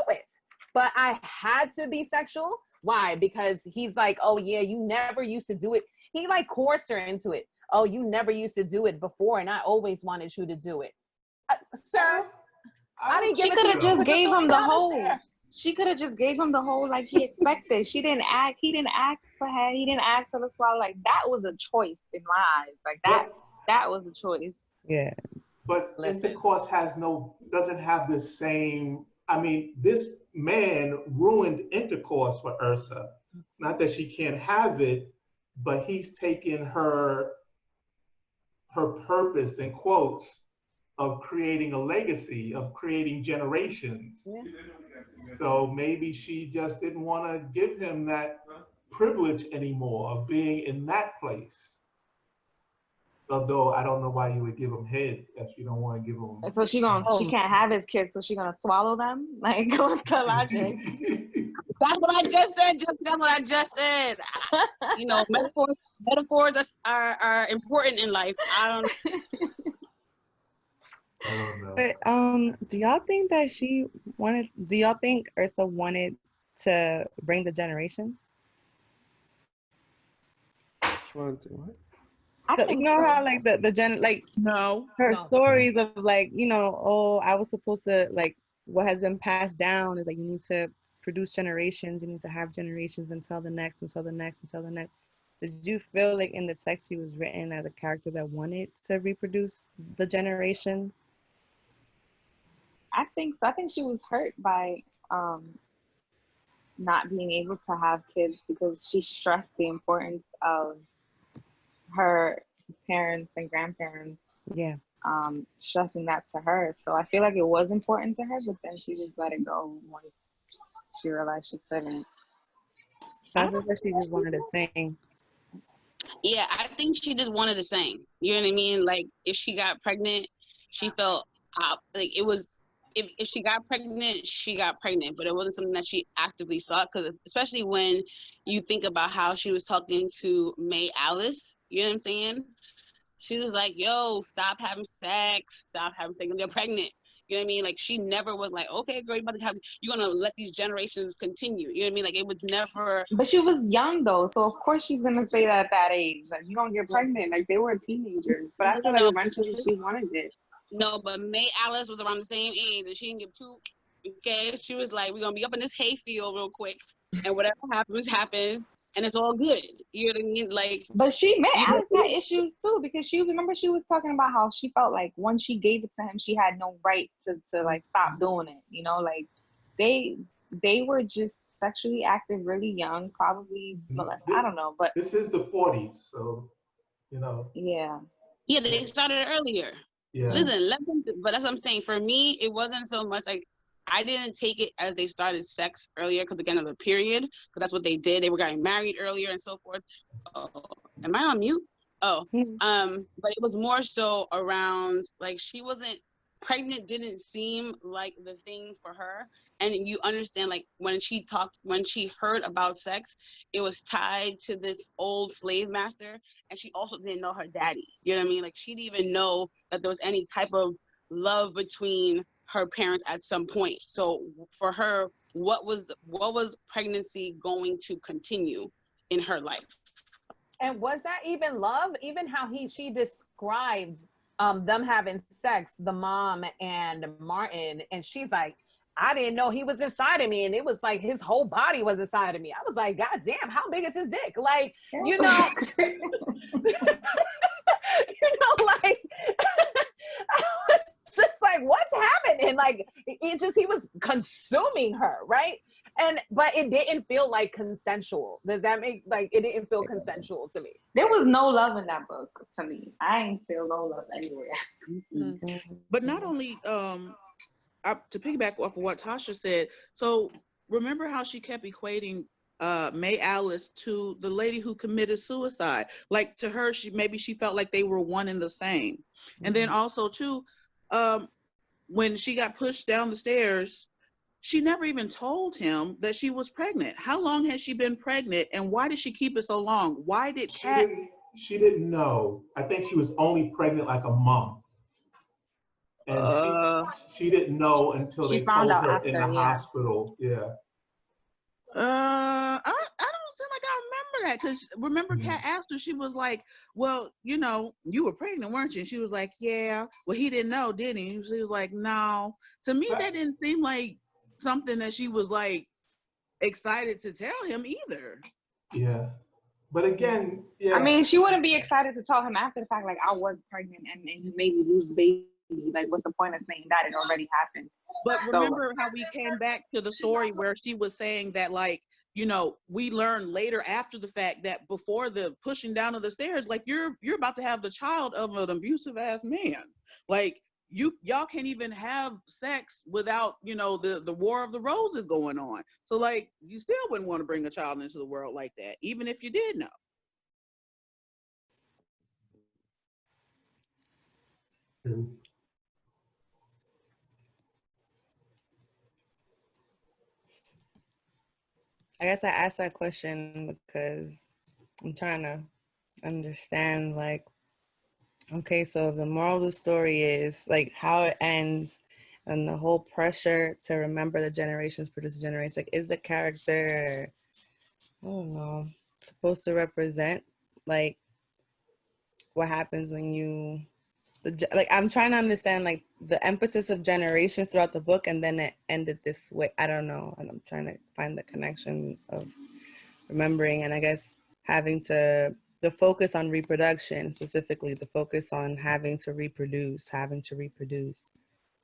it. But I had to be sexual. Why? Because he's like, oh yeah, you never used to do it. He like coerced her into it. Oh, you never used to do it before, and I always wanted you to do it. Sir, I didn't give it to you. She could have just gave him the whole. She could have just gave him the whole like he expected. He didn't ask for head. He didn't ask her to swallow. Like, that was a choice in my eyes. Like, that was a choice. Yeah. But intercourse doesn't have the same. I mean, this man ruined intercourse for Ursa. Not that she can't have it, but he's taken her purpose, in quotes, of creating a legacy, of creating generations. Yeah. So maybe she just didn't want to give him that privilege anymore of being in that place. Although I don't know why you would give him head if you don't want to give him. So she can't have his kids, so she's gonna swallow them? Like, what's the logic? That's what I just said. That's what I just said. You know, metaphors are important in life. I don't know. But do y'all think that do y'all think Ursa wanted to bring the generations? Wanted to what? So, you know how like her stories of like, you know, oh, I was supposed to, like, what has been passed down is like you need to produce generations, you need to have generations until the next, until the next, until the next. Did you feel like in the text she was written as a character that wanted to reproduce the generations? I think so. I think she was hurt by not being able to have kids because she stressed the importance of her parents and grandparents. Yeah. Stressing that to her. So I feel like it was important to her, but then she just let it go once she realized she couldn't. So I think that she just wanted to sing. Yeah, I think she just wanted to sing. You know what I mean? Like, if she got pregnant, she felt like it was. If she got pregnant, she got pregnant, but it wasn't something that she actively sought. Because especially when you think about how she was talking to May Alice, you know what I'm saying? She was like, "Yo, stop having sex, stop having sex, you're pregnant." You know what I mean? Like, she never was like, "Okay, girl, you're gonna let these generations continue." You know what I mean? Like, it was never. But she was young though, so of course she's gonna say that at that age. Like, you're gonna get pregnant. Like, they were teenagers, but I feel like eventually she wanted it. No, but May Alice was around the same age, and she didn't give two. Okay, she was like, "We're gonna be up in this hayfield real quick, and whatever happens, and it's all good." You know what I mean? Like, but May Alice had issues too, because she was talking about how she felt like once she gave it to him, she had no right to like stop doing it. You know, like they were just sexually active really young, probably molested. I don't know, but this is the 40s, so you know. Yeah. Yeah, they started earlier. Yeah. Listen, let them, but that's what I'm saying. For me, it wasn't so much like I didn't take it as they started sex earlier because again of the period, because that's what they did. They were getting married earlier and so forth. Oh, am I on mute? Oh, but it was more so around like she wasn't pregnant, didn't seem like the thing for her. And you understand, like when she heard about sex, it was tied to this old slave master, and she also didn't know her daddy. You know what I mean? Like she didn't even know that there was any type of love between her parents at some point. So for her, what was pregnancy going to continue in her life? And was that even love? Even how she describes them having sex, the mom and Martin, and she's like, I didn't know he was inside of me, and it was like his whole body was inside of me. I was like, God damn, how big is his dick? Like, you know, like I was just like, what's happening? Like, he was consuming her, right? But it didn't feel like consensual. Does that make, like, it didn't feel consensual to me? There was no love in that book to me. I ain't feel no love anywhere. But not only, to piggyback off of what Tasha said, so remember how she kept equating May Alice to the lady who committed suicide. Like to her, she felt like they were one and the same. And then also too, when she got pushed down the stairs, she never even told him that she was pregnant. How long has she been pregnant, and why did she keep it so long? Why did Kat? She didn't know. I think she was only pregnant like a month, and she didn't know until they told her in the hospital. Yeah. I don't feel like I remember that, because remember Kat after, she was like, well, you know, you were pregnant, weren't you? And she was like, yeah. Well, he didn't know, did he? She was like, no. To me, that didn't seem like something that she was like excited to tell him either. Yeah. But again, yeah. I mean, she wouldn't be excited to tell him after the fact, like, I was pregnant and you made me lose the baby. Like, what's the point of saying that? It already happened. But remember how we came back to the story where she was saying that, like, you know, we learned later after the fact that before the pushing down of the stairs, like, you're about to have the child of an abusive ass man. Like, y'all can't even have sex without, you know, the War of the Roses going on. So, like, you still wouldn't want to bring a child into the world like that, even if you did know. I guess I asked that question because I'm trying to understand, like, okay, so the moral of the story is like how it ends and the whole pressure to remember the generations produce generations. Like, is the character, I don't know, supposed to represent like what happens when you, like, I'm trying to understand like the emphasis of generations throughout the book, and then it ended this way. I don't know, and I'm trying to find the connection of remembering, and I guess having to, the focus on reproduction, specifically the focus on having to reproduce.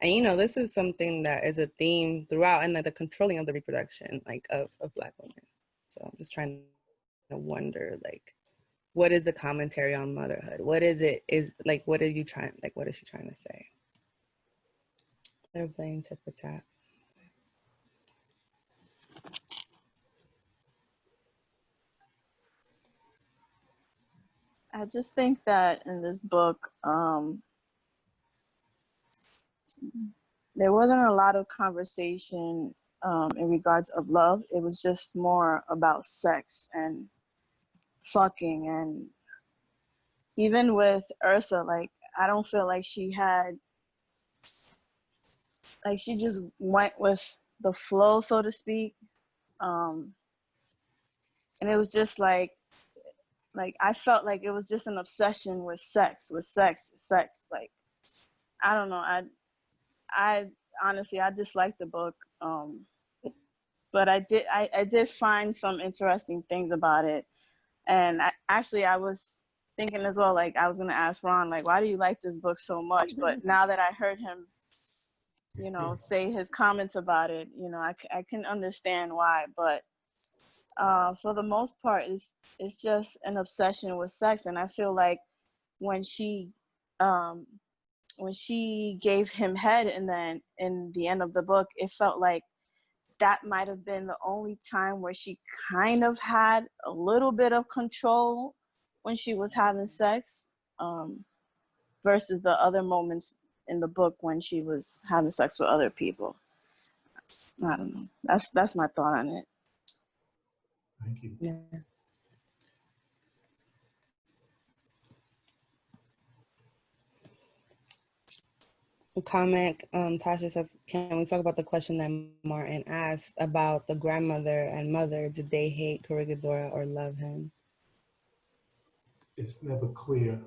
And, you know, this is something that is a theme throughout, and the controlling of the reproduction, like, of Black women. So I'm just trying to wonder, like, what is the commentary on motherhood? What is what is she trying to say? They're playing tit for tat. I just think that in this book, there wasn't a lot of conversation in regards of love. It was just more about sex and fucking. And even with Ursa, like, I don't feel like she had, like, she just went with the flow, so to speak. And it was just like I felt like it was just an obsession with sex. Like, I don't know. I honestly, I disliked the book. But I did find some interesting things about it. And I was thinking as well, like, I was going to ask Ron, like, why do you like this book so much? But now that I heard him you know, say his comments about it. You know, I can understand why, but for the most part, it's just an obsession with sex, and I feel like when she um, when she gave him head, and then in the end of the book, it felt like that might have been the only time where she kind of had a little bit of control when she was having sex, versus the other moments in the book when she was having sex with other people. I don't know. That's my thought on it. Thank you. Yeah. A comment, Tasha says, can we talk about the question that Martin asked about the grandmother and mother? Did they hate Corregidora or love him? It's never clear.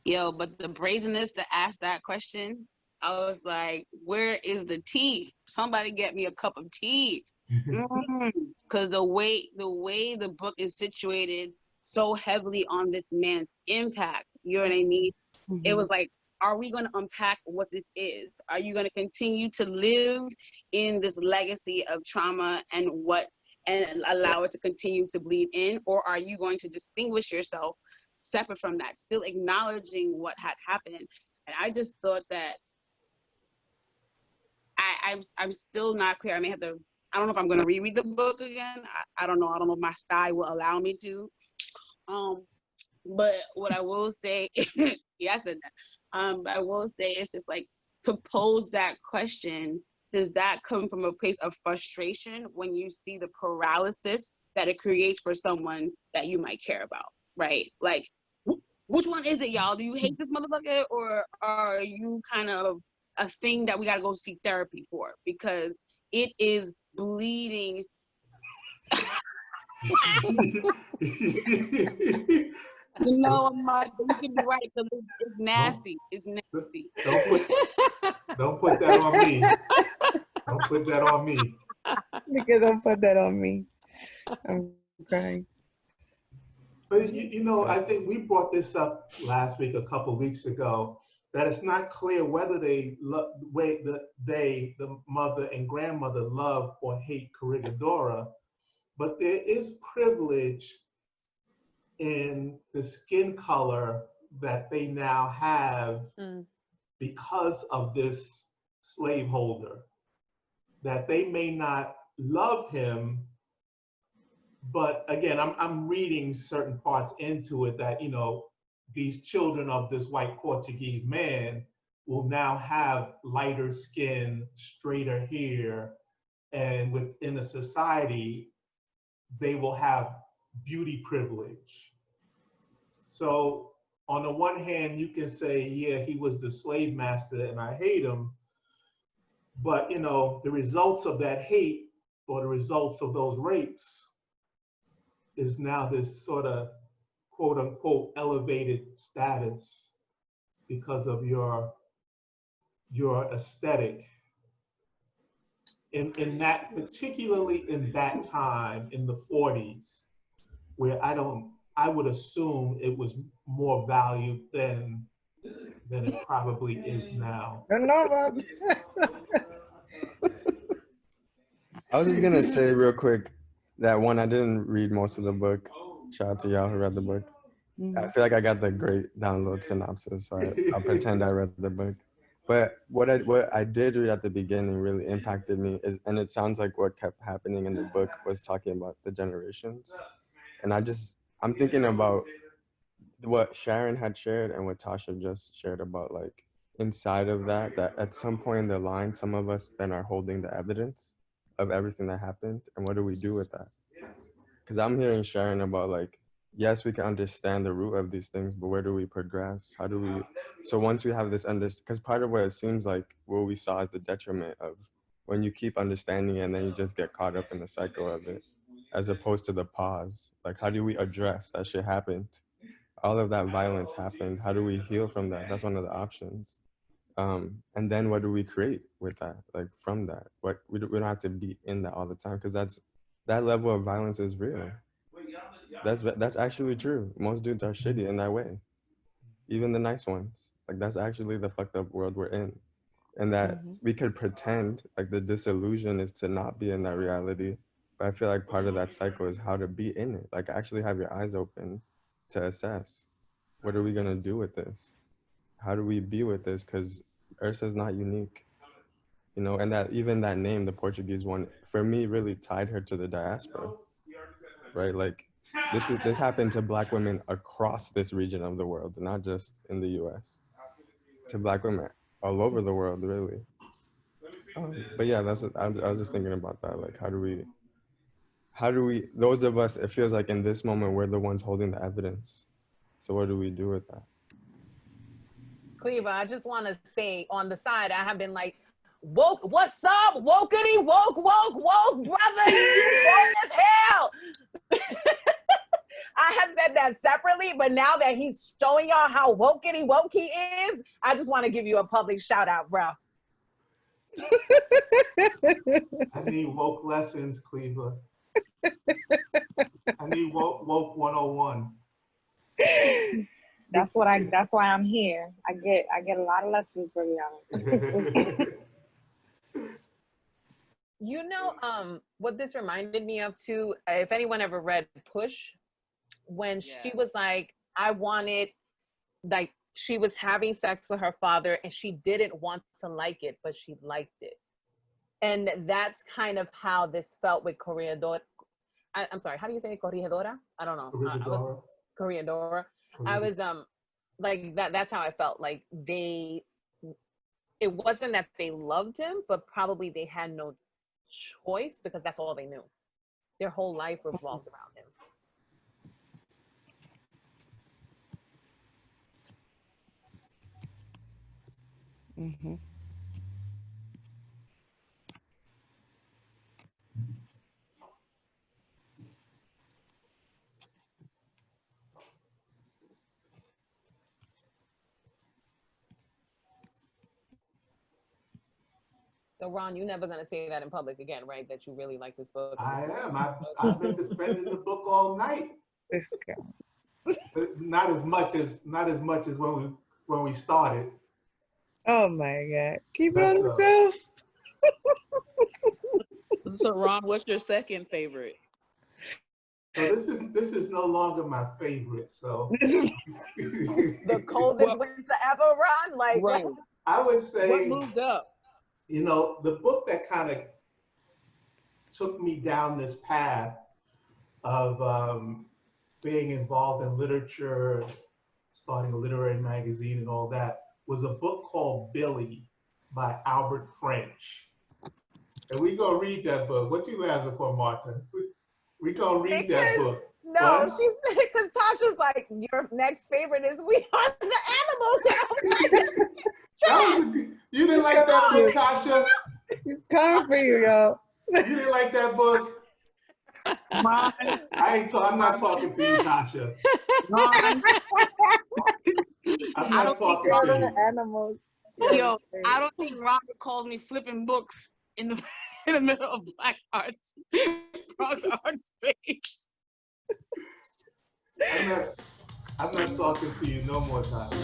Yo, but the brazenness to ask that question, I was like, where is the tea? Somebody get me a cup of tea. Because the way the book is situated so heavily on this man's impact, you know what I mean? Mm-hmm. It was like, are we going to unpack what this is? Are you going to continue to live in this legacy of trauma and allow it to continue to bleed in? Or are you going to distinguish yourself separate from that, still acknowledging what had happened? And I just thought that I'm still not clear. I may have to, I don't know if I'm going to reread the book again. I don't know. I don't know if my style will allow me to. But what I will say, yeah, I said that. But I will say it's just like, to pose that question, does that come from a place of frustration when you see the paralysis that it creates for someone that you might care about, right? Like, which one is it, y'all? Do you hate this motherfucker, or are you kind of a thing that we gotta go seek therapy for? Because it is bleeding. You know, you can be right, because it's nasty. It's nasty. Don't put that on me. Don't put that on me. Nigga, don't put that on me. I'm crying. But you know, I think we brought this up last week, a couple of weeks ago, that it's not clear whether the mother and grandmother love or hate Corregidora, but there is privilege in the skin color that they now have because of this slaveholder, that they may not love him, but again, I'm reading certain parts into it that, you know, these children of this white Portuguese man will now have lighter skin, straighter hair, and within a society, they will have beauty privilege. So on the one hand, you can say, yeah, he was the slave master and I hate him. But, you know, the results of that hate, or the results of those rapes, is now this sort of quote unquote elevated status because of your aesthetic. In that, particularly in that time in the 40s, where I would assume it was more valued than it probably is now. No, Rob. I was just gonna say real quick that one, I didn't read most of the book. Shout out to y'all who read the book. I feel like I got the great download synopsis, so I'll pretend I read the book. But what I did read at the beginning really impacted me, and it sounds like what kept happening in the book was talking about the generations. And I'm thinking about what Sharon had shared and what Tasha just shared about, like, inside of that at some point in the line, some of us then are holding the evidence of everything that happened, and what do we do with that? Because I'm hearing Sharon about, like, yes, we can understand the root of these things, but where do we progress? How do we, so once we have this because part of what it seems like what we saw is the detriment of when you keep understanding it and then you just get caught up in the cycle of it, as opposed to the pause. Like, how do we address that shit happened? All of that violence happened. How do we heal from that? That's one of the options. And then what do we create with that? Like, from that, we don't have to be in that all the time, because that level of violence is real. That's actually true. Most dudes are shitty in that way. even the nice ones. Like that's actually the fucked up world we're in. And that we could pretend like the disillusion is to not be in that reality. But I feel like part of that cycle is how to be in it. Like actually have your eyes open to assess, what are we gonna do with this? How do we be with this? Because Ursa's not unique, you know, and that even that name, the Portuguese one, for me really tied her to the diaspora, right? Like this happened to Black women across this region of the world, not just in the US, to Black women all over the world, really. But yeah, I was just thinking about that. Like, how do we, those of us, it feels like in this moment, we're the ones holding the evidence. So what do we do with that? Cleva, I just want to say on the side, I have been like, woke, what's up? Wokety, woke, brother, you woke as hell. I have said that separately, but now that he's showing y'all how wokety woke he is, I just want to give you a public shout out, bro. I need woke lessons, Cleva. I need woke 101. That's why I'm here. I get a lot of lessons from y'all. You know, what this reminded me of too, if anyone ever read Push, when she was like, I wanted, like, she was having sex with her father and she didn't want to like it, but she liked it. And that's kind of how this felt with Corregidora. I'm sorry, how do you say it? Corregidora? I don't know. Corregidora. I was like that's how I felt. Like it wasn't that they loved him, but probably they had no choice because that's all they knew. Their whole life revolved around him. Mm-hmm. So Ron, you're never gonna say that in public again, right? That you really like this book. I am. I've been defending the book all night. This girl. Not as much as when we started. Oh my God! Keep it on the shelf. So Ron, what's your second favorite? So this is no longer my favorite. So the coldest winter ever, Ron. Like right. I would say what moved up. You know, the book that kind of took me down this path of being involved in literature, starting a literary magazine and all that, was a book called Billy by Albert French. And we gonna read that book. What you laughing for, Martha? We gonna read that book. No, she said, because Tasha's like, your next favorite is We Are the Animals. You didn't like that book, Tasha? He's coming for you, y'all. You didn't like that book? I'm not talking to you, Tasha. I'm not talking to you. Animals. Yo, I don't think Robert called me flipping books in the middle of Black Arts, Bronx Art Space. I'm not talking to you no more, Tasha.